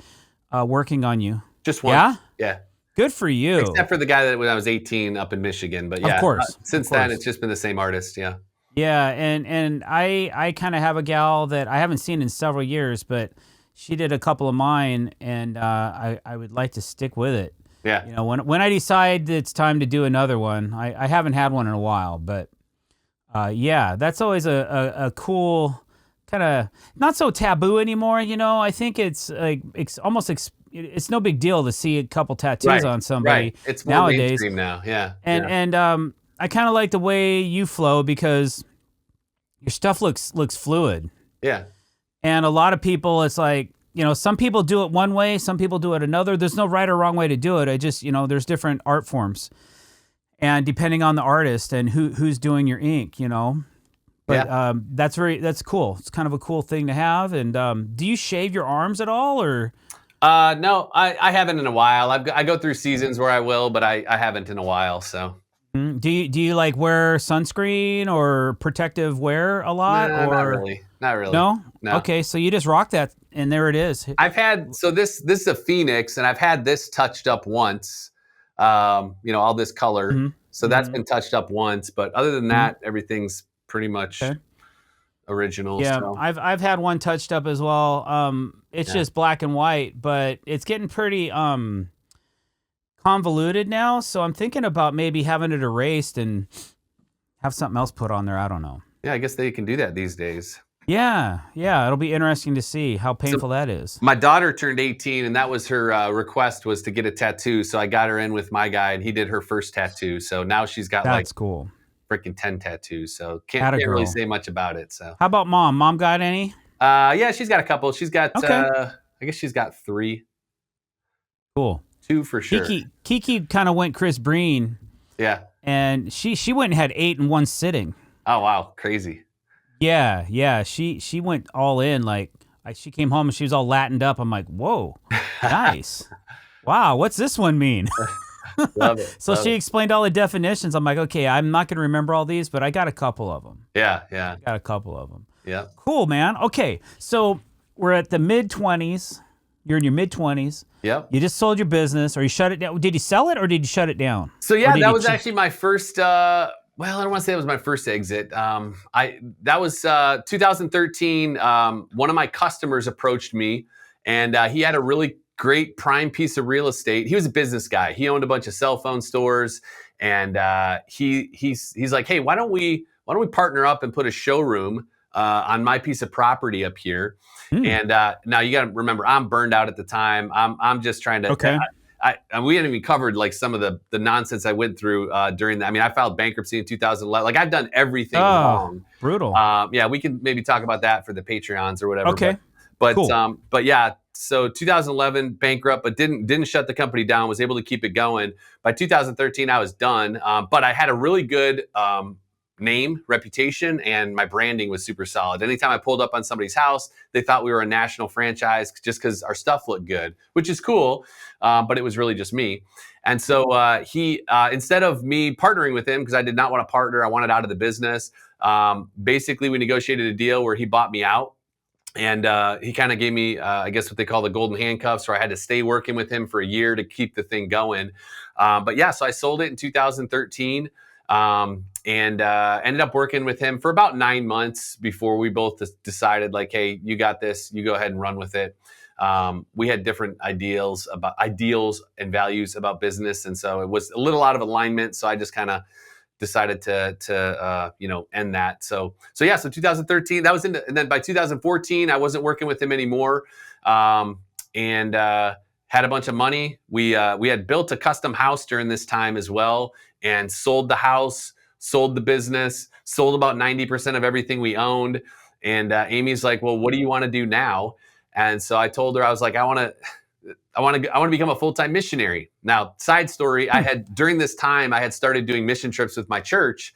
working on you? Just one. Yeah, Yeah. good for you. Except for the guy that when I was 18 up in Michigan. But Of yeah, course, since of then, course. it's just been the same artist. Yeah. Yeah, and I kind of have a gal that I haven't seen in several years, but she did a couple of mine, and I would like to stick with it. Yeah. You know, when I decide it's time to do another one, I haven't had one in a while, but yeah, that's always a cool kind of not so taboo anymore. You know, I think it's like it's no big deal to see a couple tattoos Right. on somebody Right. It's more nowadays. mainstream now. Yeah. And Yeah. and I kind of like the way you flow because your stuff looks fluid. Yeah. And a lot of people, it's like, you know, some people do it one way, some people do it another. There's no right or wrong way to do it. I just, you know, there's different art forms, and depending on the artist and who's doing your ink, you know. But Yeah. that's cool. It's kind of a cool thing to have. And do you shave your arms at all, or? No, I haven't in a while. I go through seasons where I will, but I haven't in a while. So Do you like wear sunscreen or protective wear a lot, nah, or not really. Not really. no? No. Okay, so you just rock that, and there it is. I've had this is a Phoenix, and I've had this touched up once. All this color. Mhm. So that's Mhm. been touched up once, but other than that, everything's pretty much Okay. original. Yeah, So I've had one touched up as well. It's yeah. just black and white, but it's getting pretty convoluted now. So I'm thinking about maybe having it erased and have something else put on there. I don't know. Yeah, I guess they can do that these days. Yeah, it'll be interesting to see how painful that is. My daughter turned 18, and that was her request was to get a tattoo. So I got her in with my guy, and he did her first tattoo. So now she's got like That's cool. freaking 10 tattoos. So can't Atta really girl. say much about it. So How about mom? Mom got any? yeah, she's got a couple. She's got Okay. I guess she's got 3, Cool. 2 for sure. Kiki kind of went Chris Breen, Yeah. and she went and had 8 in one sitting. Oh wow, crazy. Yeah. She went all in. Like she came home and she was all Latined up. I'm like, whoa, nice. Wow, what's this one mean? Love it. So love she it. explained all the definitions. I'm like, okay, I'm not going to remember all these, but I got a couple of them. Yeah. Yeah. Cool, man. Okay, so we're at the mid-20s. You're in your mid-20s. Yep. You just sold your business, or you shut it down. Did you sell it, or did you shut it down? So Or yeah, did that you was actually my first. Well, I don't want to say it was my first exit. That was 2013. One of my customers approached me, and he had a really great prime piece of real estate. He was a business guy. He owned a bunch of cell phone stores, and he's like, hey, why don't we partner up and put a showroom on my piece of property up here? And now you got to remember, I'm burned out at the time. I'm just trying to. Okay. We hadn't even covered like some of the nonsense I went through during that. I mean, I filed bankruptcy in 2011. Like I've done everything wrong. Brutal. Yeah, we can maybe talk about that for the Patreons or whatever. Okay. But Cool. but yeah, so 2011 bankrupt, but didn't shut the company down. Was able to keep it going. By 2013, I was done. But I had a really good name, reputation, and my branding was super solid. Anytime I pulled up on somebody's house, they thought we were a national franchise just because our stuff looked good, which is cool. But it was really just me. And so he, instead of me partnering with him, because I did not want to partner, I wanted out of the business. Basically, we negotiated a deal where he bought me out. And he kind of gave me, I guess, what they call the golden handcuffs, where I had to stay working with him for a year to keep the thing going. But yeah, so I sold it in 2013 and ended up working with him for about 9 months before we both decided, like, hey, you got this, you go ahead and run with it. We had different ideals and values about business. And so it was a little out of alignment. So I just kind of decided to end that. So 2013, that was and then by 2014, I wasn't working with him anymore. And had a bunch of money. We had built a custom house during this time as well, and sold the house, sold the business, sold about 90% of everything we owned. And Amy's like, well, what do you want to do now? And so I told her, I was like, I want to become a full-time missionary. Now, side story, during this time, I had started doing mission trips with my church,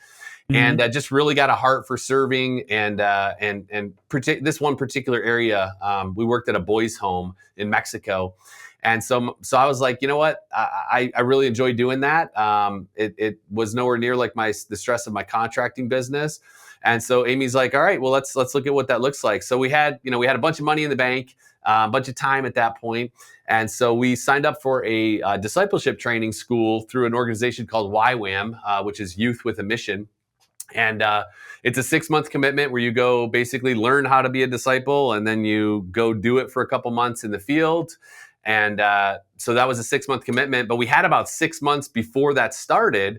and just really got a heart for serving. And this one particular area, we worked at a boys' home in Mexico, And so I was like, you know what? I really enjoy doing that. It was nowhere near like the stress of my contracting business. And so Amy's like, all right, well, let's look at what that looks like. So we had a bunch of money in the bank, a bunch of time at that point. And so we signed up for a discipleship training school through an organization called YWAM, which is Youth with a Mission. And it's a 6-month commitment where you go basically learn how to be a disciple, and then you go do it for a couple months in the field. And so that was a 6-month commitment, but we had about 6 months before that started.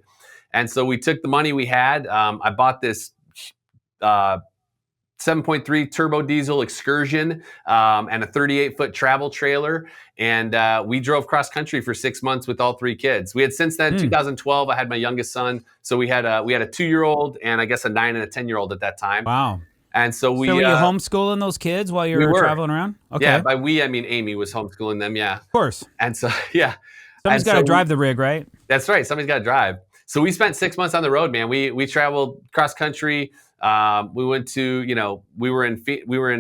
And so we took the money we had. I bought this 7.3 turbo diesel Excursion and a 38-foot travel trailer. And we drove cross country for 6 months with all 3 kids. We had since then, 2012, I had my youngest son. So we had a 2-year-old and I guess a 9 and a 10-year-old at that time. Wow. And so were you homeschooling those kids while you were traveling around? Okay. Yeah, by we, I mean Amy was homeschooling them, yeah. Of course. And so, yeah. Somebody's got to drive the rig, right? That's right. Somebody's got to drive. So we spent 6 months on the road, man. We traveled cross country. We went to, we were in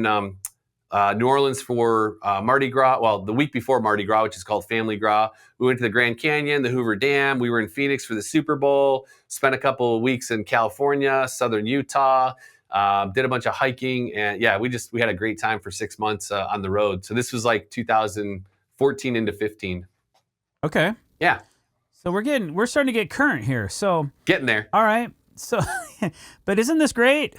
New Orleans for Mardi Gras. Well, the week before Mardi Gras, which is called Family Gras. We went to the Grand Canyon, the Hoover Dam. We were in Phoenix for the Super Bowl. Spent a couple of weeks in California, Southern Utah. Did a bunch of hiking, and yeah, we had a great time for 6 months on the road. So this was like 2014 into 15. Okay. Yeah. So we're starting to get current here. So getting there. All right. So, but isn't this great?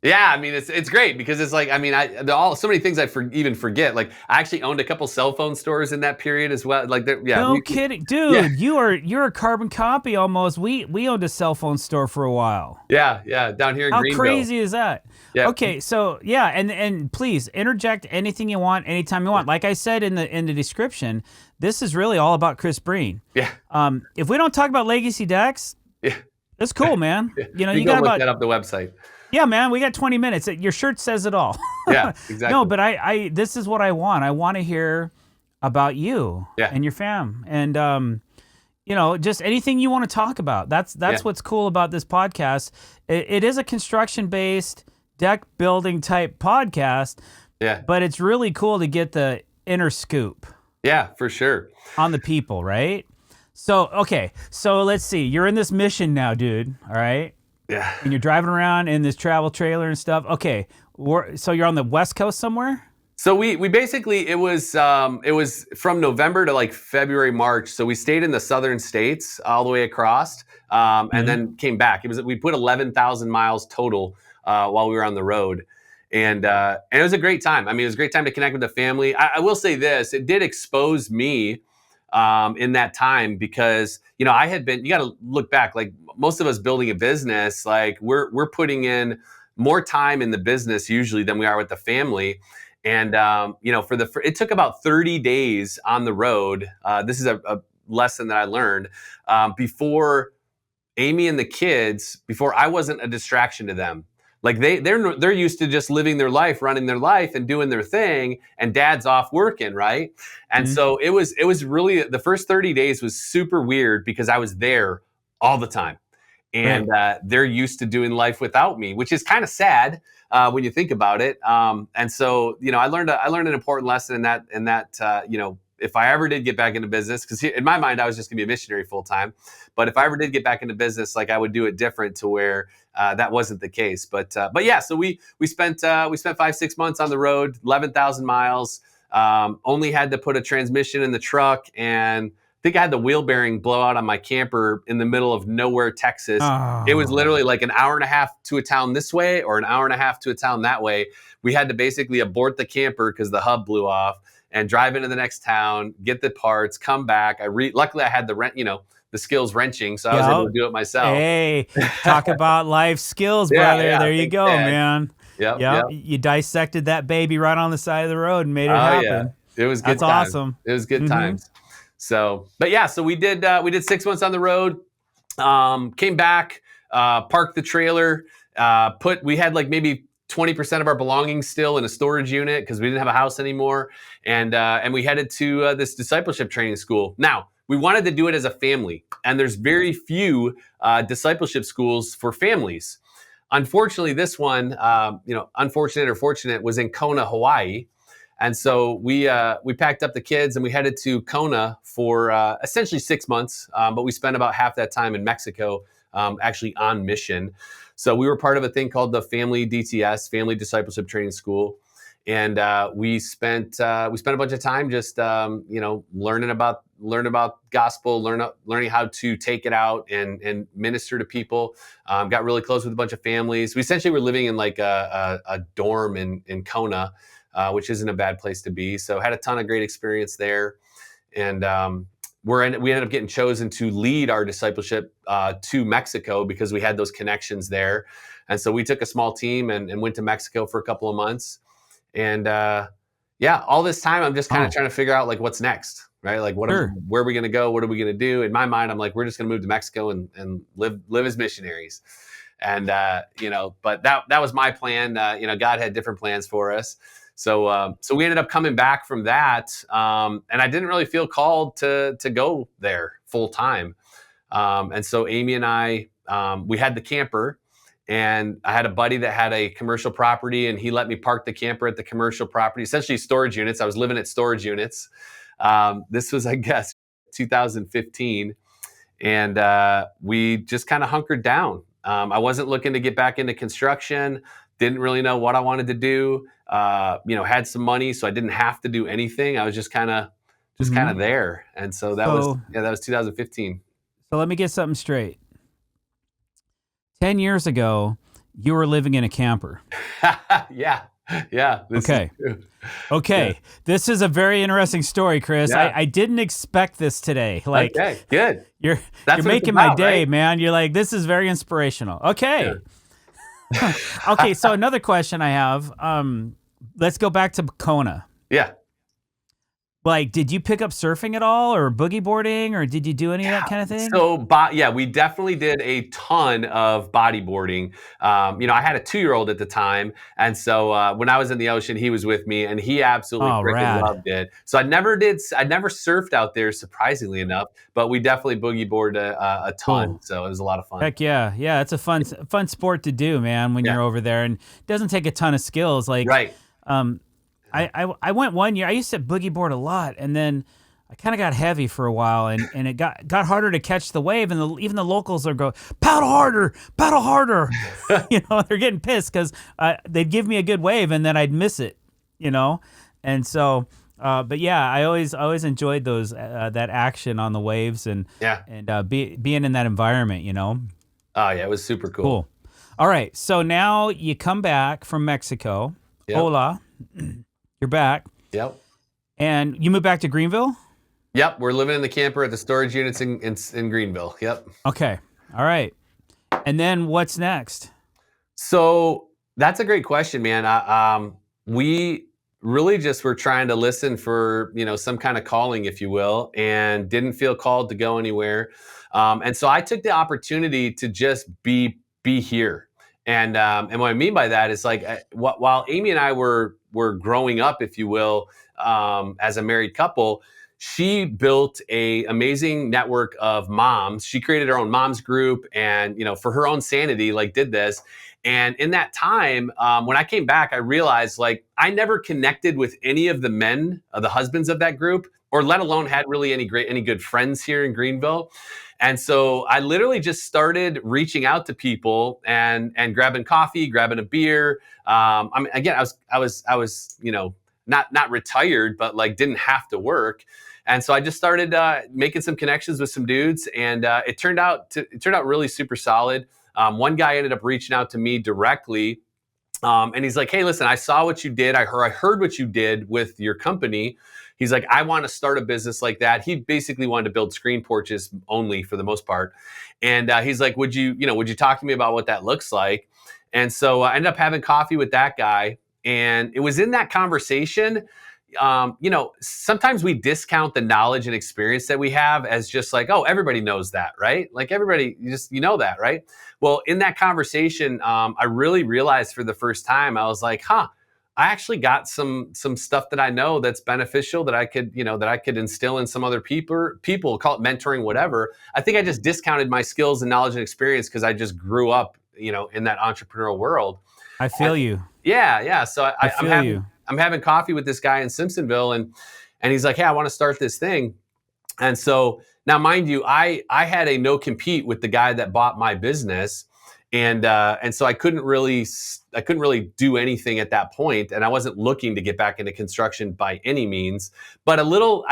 Yeah, I mean it's great because it's like, I mean, so many things I even forget. Like I actually owned a couple cell phone stores in that period as well. Like no kidding, dude. Yeah. You're a carbon copy almost. We owned a cell phone store for a while. Yeah, down here in Greenville. How crazy is that? Yeah. Okay, so yeah, and please interject anything you want, anytime you want. Like I said in the description, this is really all about Chris Breen. Yeah. If we don't talk about legacy decks, yeah, that's cool, man. You got to look that up the website. Yeah, man, we got 20 minutes. Your shirt says it all. Yeah, exactly. No, but I this is what I want. I want to hear about you and your fam. And just anything you want to talk about. That's what's cool about this podcast. It is a construction-based deck building type podcast. Yeah. But it's really cool to get the inner scoop. Yeah, for sure. On the people, right? So, okay. So let's see. You're in this mission now, dude. All right? Yeah. And you're driving around in this travel trailer and stuff. Okay. So you're on the West Coast somewhere? So we basically, it was from November to like February, March. So we stayed in the southern states all the way across, and then came back. We put 11,000 miles total while we were on the road. And it was a great time. I mean, it was a great time to connect with the family. I will say this, it did expose me in that time because, you got to look back, like most of us building a business, like we're putting in more time in the business usually than we are with the family. And, it took about 30 days on the road. This is a lesson that I learned before Amy and the kids, before I wasn't a distraction to them. Like they're used to just living their life, running their life and doing their thing, and dad's off working, right? And so it was really, the first 30 days was super weird because I was there all the time. And they're used to doing life without me, which is kind of sad when you think about it. And so, I learned an important lesson in that, if I ever did get back into business, because in my mind, I was just gonna be a missionary full time. But if I ever did get back into business, like I would do it different to where that wasn't the case. But yeah, so we spent 5-6 months on the road, 11,000 miles. Only had to put a transmission in the truck, and I think I had the wheel bearing blow out on my camper in the middle of nowhere, Texas. Oh. It was literally like an hour and a half to a town this way or an hour and a half to a town that way. We had to basically abort the camper because the hub blew off and drive into the next town, get the parts, come back. Luckily I had the skills wrenching, so I was able to do it myself. Hey, talk about life skills, brother. There you go, man. Yep. You dissected that baby right on the side of the road and made it happen. Yeah. It was good. That's awesome. It was good times. So, but yeah, so we did 6 months on the road, came back, parked the trailer, we had like maybe 20% of our belongings still in a storage unit because we didn't have a house anymore. And we headed to this discipleship training school. Now, we wanted to do it as a family, and there's very few discipleship schools for families. Unfortunately, this one, unfortunate or fortunate, was in Kona, Hawaii. And so we packed up the kids and we headed to Kona for essentially 6 months, but we spent about half that time in Mexico, actually on mission. So we were part of a thing called the Family DTS, Family Discipleship Training School, and we spent a bunch of time just learning about gospel, learning how to take it out and minister to people. Got really close with a bunch of families. We essentially were living in like a dorm in Kona, which isn't a bad place to be. So had a ton of great experience there, and we ended up getting chosen to lead our discipleship to Mexico because we had those connections there. And so we took a small team and went to Mexico for a couple of months. And all this time I'm just kind of trying to figure out like what's next, right? Like where are we going to go? What are we going to do? In my mind, I'm like, we're just going to move to Mexico and live as missionaries. And but that was my plan. God had different plans for us. So we ended up coming back from that, and I didn't really feel called to go there full time. And so Amy and I, we had the camper, and I had a buddy that had a commercial property, and he let me park the camper at the commercial property, essentially storage units. I was living at storage units. This was, I guess, 2015, and we just kind of hunkered down. I wasn't looking to get back into construction. Didn't really know what I wanted to do. Had some money, so I didn't have to do anything. I was just kind of there. And so that was 2015. So let me get something straight. 10 years ago, you were living in a camper. Yeah. Okay. Yeah. This is a very interesting story, Chris. Yeah. I didn't expect this today. Like, okay, good. You're making my day, right? Man. You're like, this is very inspirational. Okay. Yeah. Okay, so another question I have. Let's go back to Kona. Yeah. Like, did you pick up surfing at all, or boogie boarding, or did you do any of that kind of thing? So, we definitely did a ton of bodyboarding. I had a 2-year-old at the time, and so when I was in the ocean, he was with me, and he absolutely freaking loved it. So I never surfed out there, surprisingly enough, but we definitely boogie boarded a ton. Cool. So it was a lot of fun. Heck yeah, it's a fun sport to do, man. When you're over there, and it doesn't take a ton of skills, like right. I went one year. I used to boogie board a lot, and then I kind of got heavy for a while, and it got harder to catch the wave, and even the locals are go paddle harder. They're getting pissed because they'd give me a good wave, and then I'd miss it, and so. But yeah, I always enjoyed those that action on the waves and being in that environment, Oh yeah, it was super cool. All right, so now you come back from Mexico. Yep. Hola. You're back. Yep. And you moved back to Greenville? Yep. We're living in the camper at the storage units in Greenville. Yep. Okay. All right. And then what's next? So that's a great question, man. We really just were trying to listen for, some kind of calling, if you will, and didn't feel called to go anywhere. And so I took the opportunity to just be here. And what I mean by that is like, while Amy and I were growing up, if you will, as a married couple, she built a amazing network of moms. She created her own moms group, and for her own sanity, like did this. And in that time, when I came back, I realized like I never connected with any of the men, the husbands of that group, or let alone had really any good friends here in Greenville. And so I literally just started reaching out to people and grabbing coffee, grabbing a beer. I was not retired, but like didn't have to work. And so I just started making some connections with some dudes, and it turned out really super solid. One guy ended up reaching out to me directly, and he's like, "Hey, listen, I saw what you did. I heard what you did with your company." He's like, "I want to start a business like that." He basically wanted to build screen porches only for the most part. And he's like, would you talk to me about what that looks like? And so I ended up having coffee with that guy. And it was in that conversation, sometimes we discount the knowledge and experience that we have as just like, oh, everybody knows that, right? Like everybody, you know that, right? Well, in that conversation, I really realized for the first time, I was like, I actually got some stuff that I know that's beneficial that I could instill in some other people, call it mentoring, whatever. I think I just discounted my skills and knowledge and experience because I just grew up, in that entrepreneurial world. I feel you. Yeah. So I'm I'm having coffee with this guy in Simpsonville, and he's like, hey, I want to start this thing. And so now, mind you, I had a no compete with the guy that bought my business, and so I couldn't really do anything at that point, and I wasn't looking to get back into construction by any means. But a little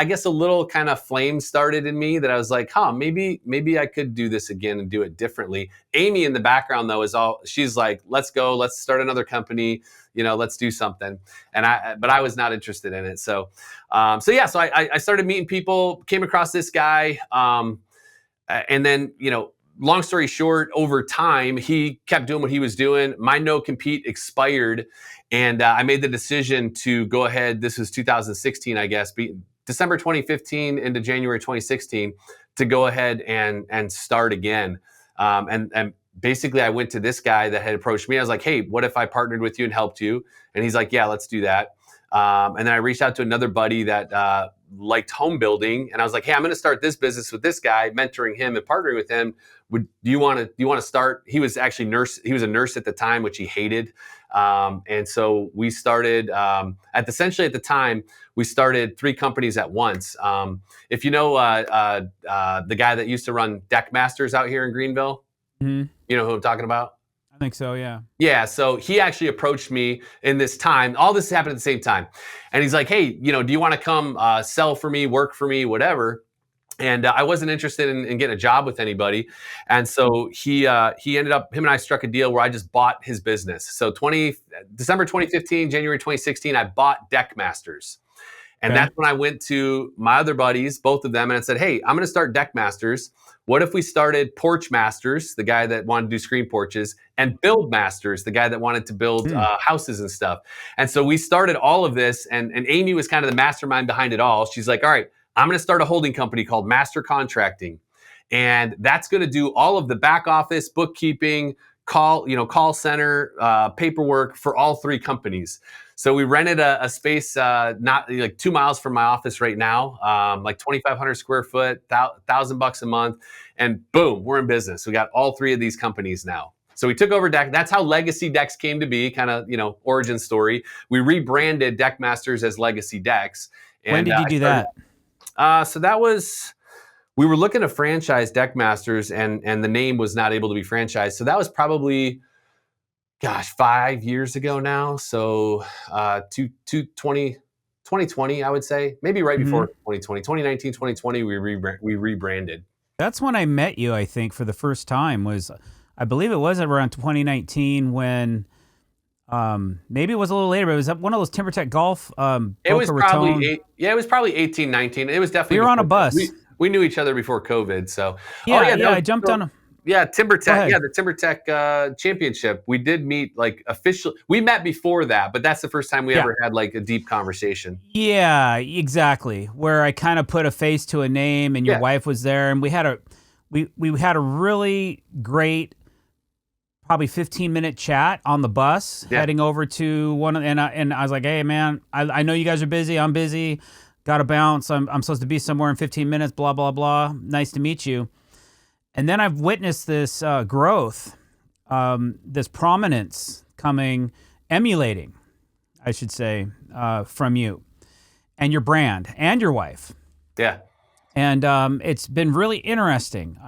kind of flame started in me that I was like, maybe I could do this again and do it differently. Amy in the background though she's like, let's go, let's start another company, let's do something. But I was not interested in it. So I started meeting people, came across this guy, and then, long story short, over time, he kept doing what he was doing. My no compete expired, and I made the decision to go ahead. This was 2016, I guess, December 2015 into January 2016, to go ahead and start again. And basically, I went to this guy that had approached me. I was like, hey, what if I partnered with you and helped you? And he's like, yeah, let's do that. And then I reached out to another buddy that liked home building, and I was like, hey, I'm going to start this business with this guy, mentoring him and partnering with him. Do you want to start? He was actually he was a nurse at the time, which he hated. And so we started at the time, we started 3 companies at once. If you know the guy that used to run Deck Masters out here in Greenville, you know who I'm talking about? I think so, yeah. Yeah, so he actually approached me in this time. All this happened at the same time. And he's like, hey, do you want to come sell for me, work for me, whatever? And I wasn't interested in getting a job with anybody. And so he ended up, him and I struck a deal where I just bought his business. So December 2015, January 2016, I bought Deck Masters. And that's when I went to my other buddies, both of them, and I said, hey, I'm going to start Deck Masters. What if we started Porch Masters, the guy that wanted to do screen porches, and Build Masters, the guy that wanted to build houses and stuff? And so we started all of this, and Amy was kind of the mastermind behind it all. She's like, all right, I'm going to start a holding company called Master Contracting. And that's going to do all of the back office, bookkeeping, call center, paperwork for all 3 companies. So we rented a space not like 2 miles from my office right now, like 2,500 square foot, $1,000 a month, and boom, we're in business. We got all 3 of these companies now. So we took over Deck. That's how Legacy Decks came to be, kind of, origin story. We rebranded Deck Masters as Legacy Decks. And, when did you do that? So that was, we were looking to franchise Deck Masters, and the name was not able to be franchised. So that was probably, 5 years ago now. So 2020, I would say, maybe right before 2020, 2019, 2020, we rebranded. That's when I met you, I think, for the first time. I believe it was around 2019 when, maybe it was a little later, but it was one of those TimberTech Golf. It was probably it was probably 18, 19. It was definitely. We were on a bus. We knew each other before COVID, so I jumped on. Yeah, TimberTech. Yeah, the TimberTech championship. We did meet officially. We met before that, but that's the first time we ever had a deep conversation. Yeah, exactly. Where I kind of put a face to a name, and your wife was there, and we had a really great, probably 15-minute chat on the bus heading over to one. And I was like, hey man, I know you guys are busy. I'm busy. Got to bounce. I'm supposed to be somewhere in 15 minutes. Blah blah blah. Nice to meet you. And then I've witnessed this growth, this prominence emulating, I should say, from you and your brand and your wife. Yeah. And it's been really interesting.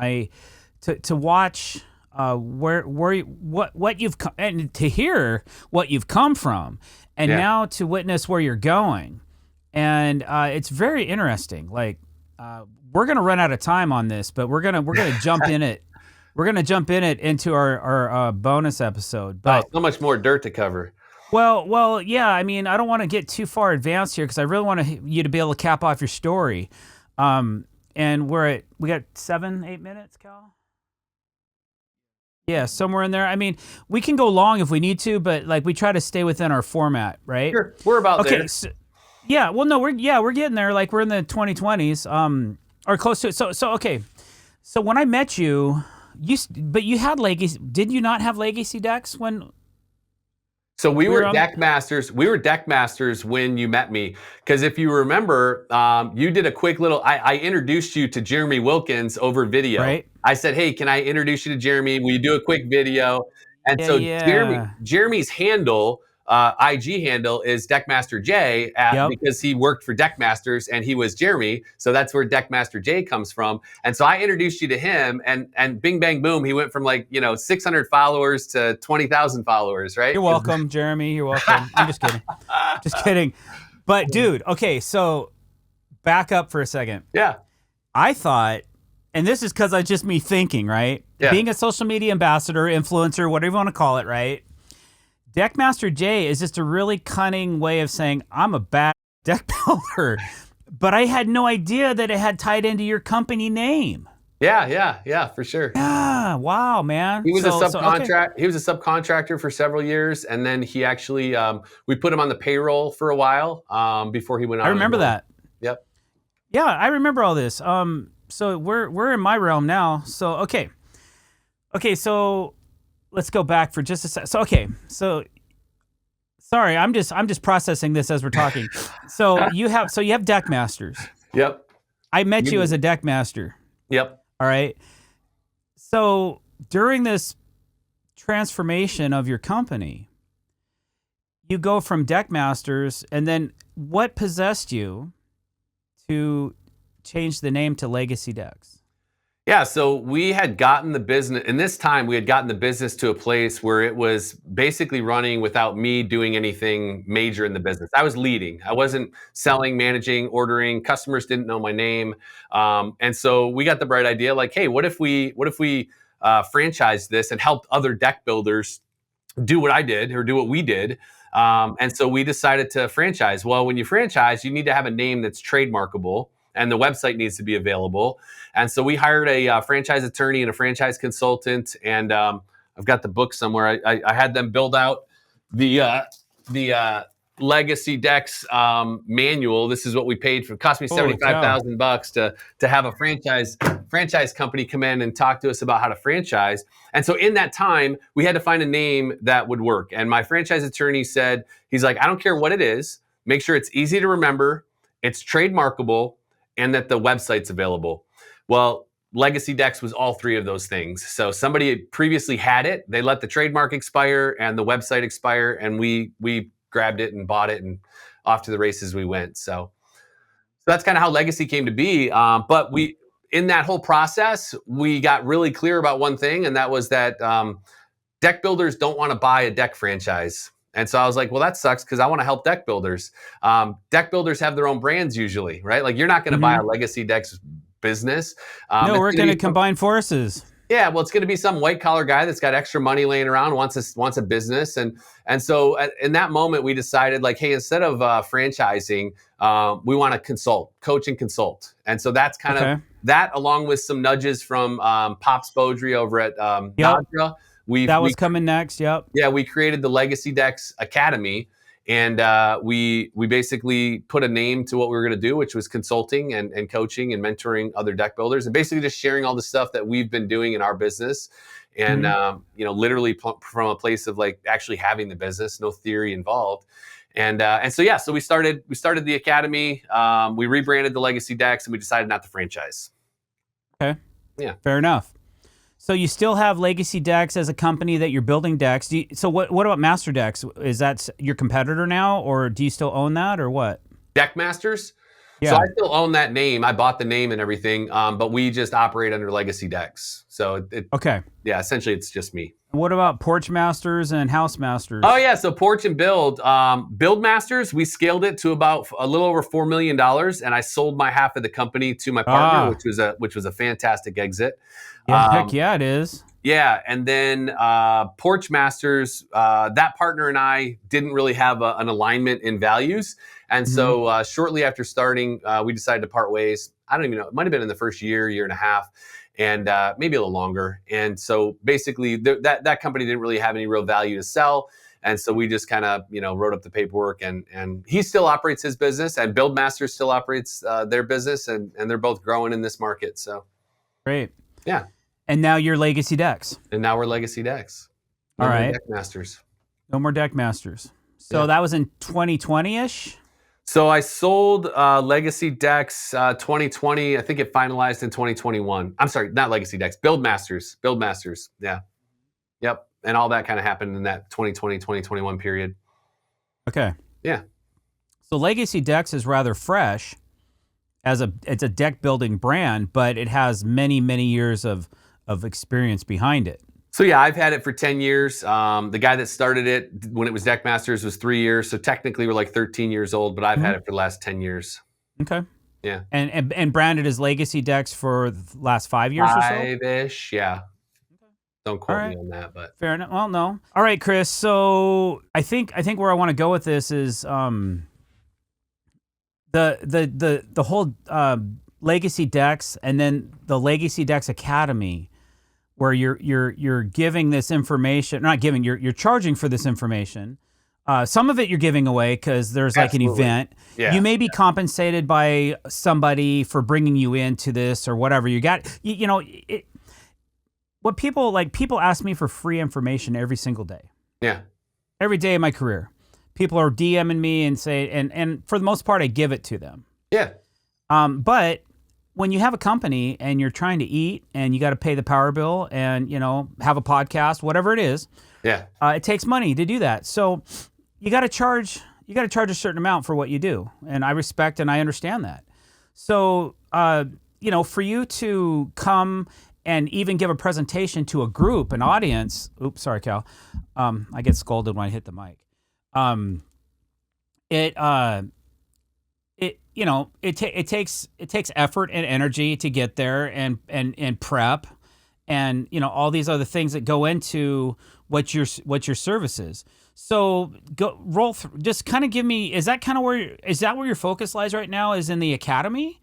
To watch what you've come, and to hear what you've come from, and now to witness where you're going. And it's very interesting. We're gonna run out of time on this, but we're gonna jump in it. We're gonna jump in it into our bonus episode. But so much more dirt to cover. Well, yeah. I mean, I don't want to get too far advanced here because I really want you to be able to cap off your story. And we got 7-8 minutes, Cal. Yeah, somewhere in there. I mean, we can go long if we need to, but we try to stay within our format, right? Sure, we're about there. So, yeah, well, no, we're getting there. We're in the 2020s, or close to it. So okay. So when I met you, you had Legacy. Did you not have Legacy Decks when? So we were Deck Masters. We were Deck Masters when you met me, because if you remember, you did a quick little. I introduced you to Jeremy Wilkins over video. Right. I said, "Hey, can I introduce you to Jeremy? Will you do a quick video?" And Jeremy's handle IG handle is Deckmaster J because he worked for Deckmasters and he was Jeremy. So that's where Deckmaster J comes from. And so I introduced you to him, and bing, bang, boom, he went from like, 600 followers to 20,000 followers, right? You're welcome, Jeremy. You're welcome. I'm just kidding. Just kidding. But dude, okay, so back up for a second. Yeah. I thought, and this is because it's just me thinking, right? Yeah. Being a social media ambassador, influencer, whatever you want to call it, right? Deckmaster J is just a really cunning way of saying, I'm a bad deck builder. But I had no idea that it had tied into your company name. Yeah, for sure. Yeah, wow, man. He was He was a subcontractor for several years, and then he actually we put him on the payroll for a while before he went on. I remember that. Yep. Yeah, I remember all this. So we're in my realm now. So okay, so let's go back for just a sec. So sorry, I'm just processing this as we're talking. So you have Deckmasters. Yep. I met you as a Deckmaster. Yep. All right. So during this transformation of your company, you go from Deckmasters, and then what possessed you to change the name to Legacy Decks? Yeah, so we had gotten the business, in this time, we had gotten the business to a place where it was basically running without me doing anything major in the business. I was leading. I wasn't selling, managing, ordering. Customers didn't know my name. And so we got the bright idea, like, hey, what if we franchised this and helped other deck builders do what I did or do what we did? And so we decided to franchise. Well, when you franchise, you need to have a name that's trademarkable, and the website needs to be available. And so we hired a franchise attorney and a franchise consultant, and I've got the book somewhere. I had them build out the Legacy Decks manual. This is what we paid for. It cost me $75,000 to have a franchise company come in and talk to us about how to franchise. And so in that time, we had to find a name that would work. And my franchise attorney said, he's like, I don't care what it is. Make sure it's easy to remember, it's trademarkable, and that the website's available. Well, Legacy Decks was all three of those things. So somebody had previously had it. They let the trademark expire and the website expire, and we grabbed it and bought it, and off to the races we went. So that's kind of how Legacy came to be. But in that whole process, we got really clear about one thing, and that was that deck builders don't want to buy a deck franchise. And so I was like, well, that sucks, because I want to help deck builders. Deck builders have their own brands usually, right? Like, you're not going to buy a Legacy Decks business. No, we're going to combine forces. Yeah, well, it's going to be some white collar guy that's got extra money laying around, wants a business, and so in that moment we decided, like, hey, instead of franchising, we want to coach and consult, and so that's kind of that, along with some nudges from Pops Beaudry over at Nadra. That was coming next. Yep. Yeah, we created the Legacy Decks Academy, and we basically put a name to what we were going to do, which was consulting and coaching and mentoring other deck builders, and basically just sharing all the stuff that we've been doing in our business, and literally from a place of like actually having the business, no theory involved, and so we started the academy. We rebranded the Legacy Decks, and we decided not to franchise. Okay. Yeah. Fair enough. So you still have Legacy Decks as a company that you're building decks. So what about Master Decks? Is that your competitor now, or do you still own that, or what? Deckmasters? Yeah. So I still own that name. I bought the name and everything, but we just operate under Legacy Decks. So yeah, essentially it's just me. What about Porch Masters and House Masters? Oh yeah, so Porch and Build. Build Masters, we scaled it to about a little over $4 million, and I sold my half of the company to my partner, which was a fantastic exit. Yeah, heck yeah, it is. Yeah, and then Porch Masters, that partner and I didn't really have an alignment in values. And so shortly after starting, we decided to part ways. I don't even know. It might have been in the first year and a half, and maybe a little longer. And so basically that company didn't really have any real value to sell. And so we just kind of, wrote up the paperwork, and he still operates his business, and Build Masters still operates their business, and they're both growing in this market. So great. Yeah. And now you're Legacy Decks. And now we're Legacy Decks. All right. Deck Masters. No more Deck Masters. So that was in 2020-ish? So I sold Legacy Decks 2020. I think it finalized in 2021. I'm sorry, not Legacy Decks. Build Masters. Build Masters. Yeah. Yep. And all that kind of happened in that 2020, 2021 period. Okay. Yeah. So Legacy Decks is rather fresh it's a deck building brand, but it has many, many years of experience behind it. So yeah, I've had it for 10 years. The guy that started it when it was Deckmasters was 3 years. So technically we're like 13 years old, but I've had it for the last 10 years. Okay. Yeah. And branded as Legacy Decks for the last 5 years or so? 5-ish, yeah. Don't quote me on that, but fair enough. Well, no. All right, Chris. So I think where I want to go with this is the whole Legacy Decks, and then the Legacy Decks Academy, where you're giving this information, not giving, you're charging for this information. Some of it you're giving away because there's like Absolutely. an event. Yeah. You may be compensated by somebody for bringing you into this or whatever. You got, what people ask me for free information every single day. Yeah. Every day of my career. People are DMing me and say, and for the most part, I give it to them. Yeah. But when you have a company and you're trying to eat and you got to pay the power bill and, have a podcast, whatever it is, Yeah. it takes money to do that. So you got to charge a certain amount for what you do. And I respect and I understand that. So, for you to come and even give a presentation to a group, an audience, oops, sorry, Cal. I get scolded when I hit the mic. It takes effort and energy to get there and prep and all these other things that go into what your service is. So just kind of give me, is that where your focus lies right now, is in the academy?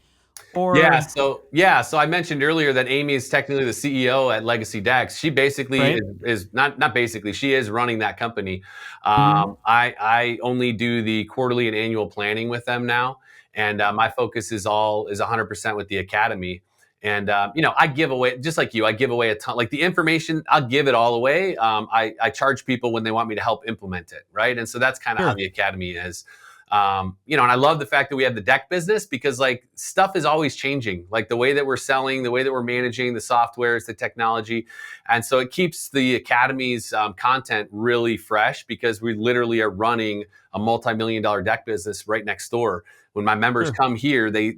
Or So I mentioned earlier that Amy is technically the CEO at Legacy Decks. She basically is not basically, she is running that company. I only do the quarterly and annual planning with them now, and my focus is 100% with the academy. And I give away, just like you, I give away a ton, like the information, I'll give it all away. I charge people when they want me to help implement it, right? And so that's kind of how the academy is. And I love the fact that we have the deck business, because like stuff is always changing, like the way that we're selling, the way that we're managing the softwares, the technology. And so it keeps the academy's content really fresh, because we literally are running a multi-million-dollar deck business right next door. When my members come here, they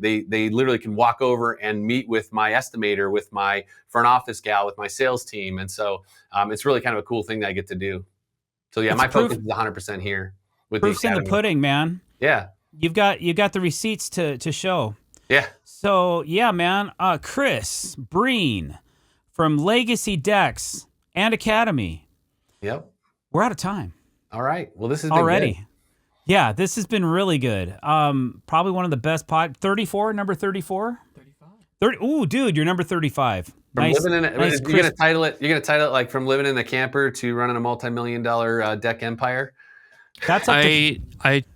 literally can walk over and meet with my estimator, with my front office gal, with my sales team. And so it's really kind of a cool thing that I get to do. So yeah, my focus is 100% here. Proof's in the pudding, man. Yeah. You've got the receipts to show. Yeah. So yeah, man. Chris Breen from Legacy Decks and Academy. Yep. We're out of time. All right. Well, this has been already. Good. Yeah, this has been really good. Probably one of the best 34, number 34? 35. 30. Ooh, dude, you're number 35. You're gonna title it like from living in a camper to running a multi-million-dollar deck empire. That's I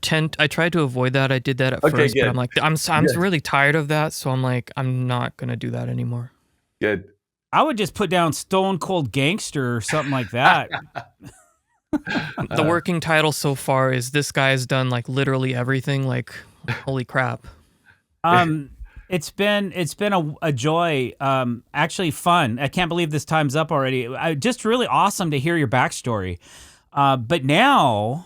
tried to avoid that. I did that at first, good. but I'm like, I'm really tired of that, so I'm like, I'm not gonna do that anymore. Good. I would just put down Stone Cold Gangster or something like that. The working title so far is this guy's done like literally everything. Like, holy crap. It's been a joy. Actually fun. I can't believe this time's up already. Just really awesome to hear your backstory. But now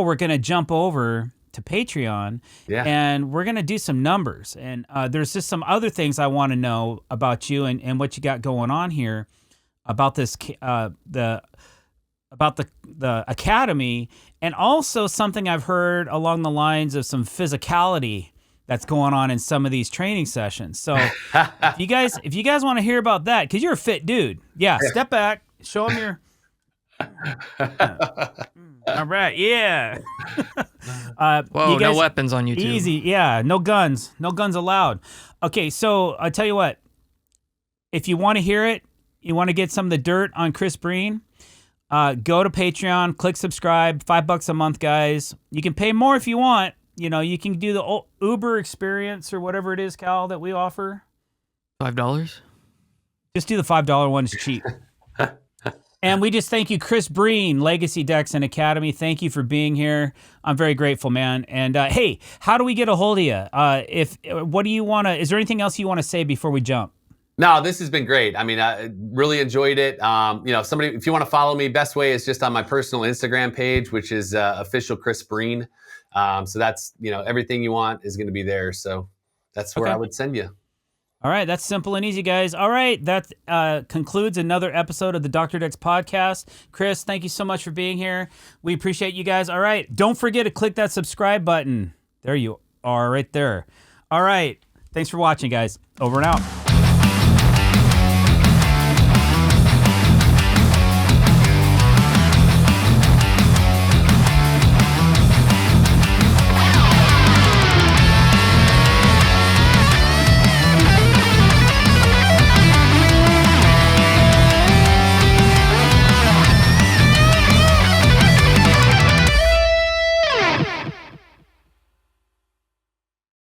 we're gonna jump over to Patreon, and we're gonna do some numbers. And there's just some other things I want to know about you and what you got going on here, about this about the academy, and also something I've heard along the lines of some physicality that's going on in some of these training sessions. So if you guys want to hear about that, because you're a fit dude, step back, show them your. All right, yeah. Whoa, no weapons on YouTube. Easy, yeah, no guns allowed. Okay, so I'll tell you what. If you want to hear it, you want to get some of the dirt on Chris Breen, go to Patreon, click subscribe, $5 a month, guys. You can pay more if you want. You can do the Uber experience or whatever it is, Cal, that we offer. $5? Just do the $5 one. It's cheap. And we just thank you, Chris Breen, Legacy Decks and Academy. Thank you for being here. I'm very grateful, man. And hey, how do we get a hold of you? What do you want to? Is there anything else you want to say before we jump? No, this has been great. I mean, I really enjoyed it. If you want to follow me, best way is just on my personal Instagram page, which is official Chris Breen. So that's, everything you want is going to be there. So that's where Okay. I would send you. All right, that's simple and easy, guys. All right, that concludes another episode of the Dr. Dex podcast. Chris, thank you so much for being here. We appreciate you guys. All right, don't forget to click that subscribe button. There you are, right there. All right, thanks for watching, guys. Over and out.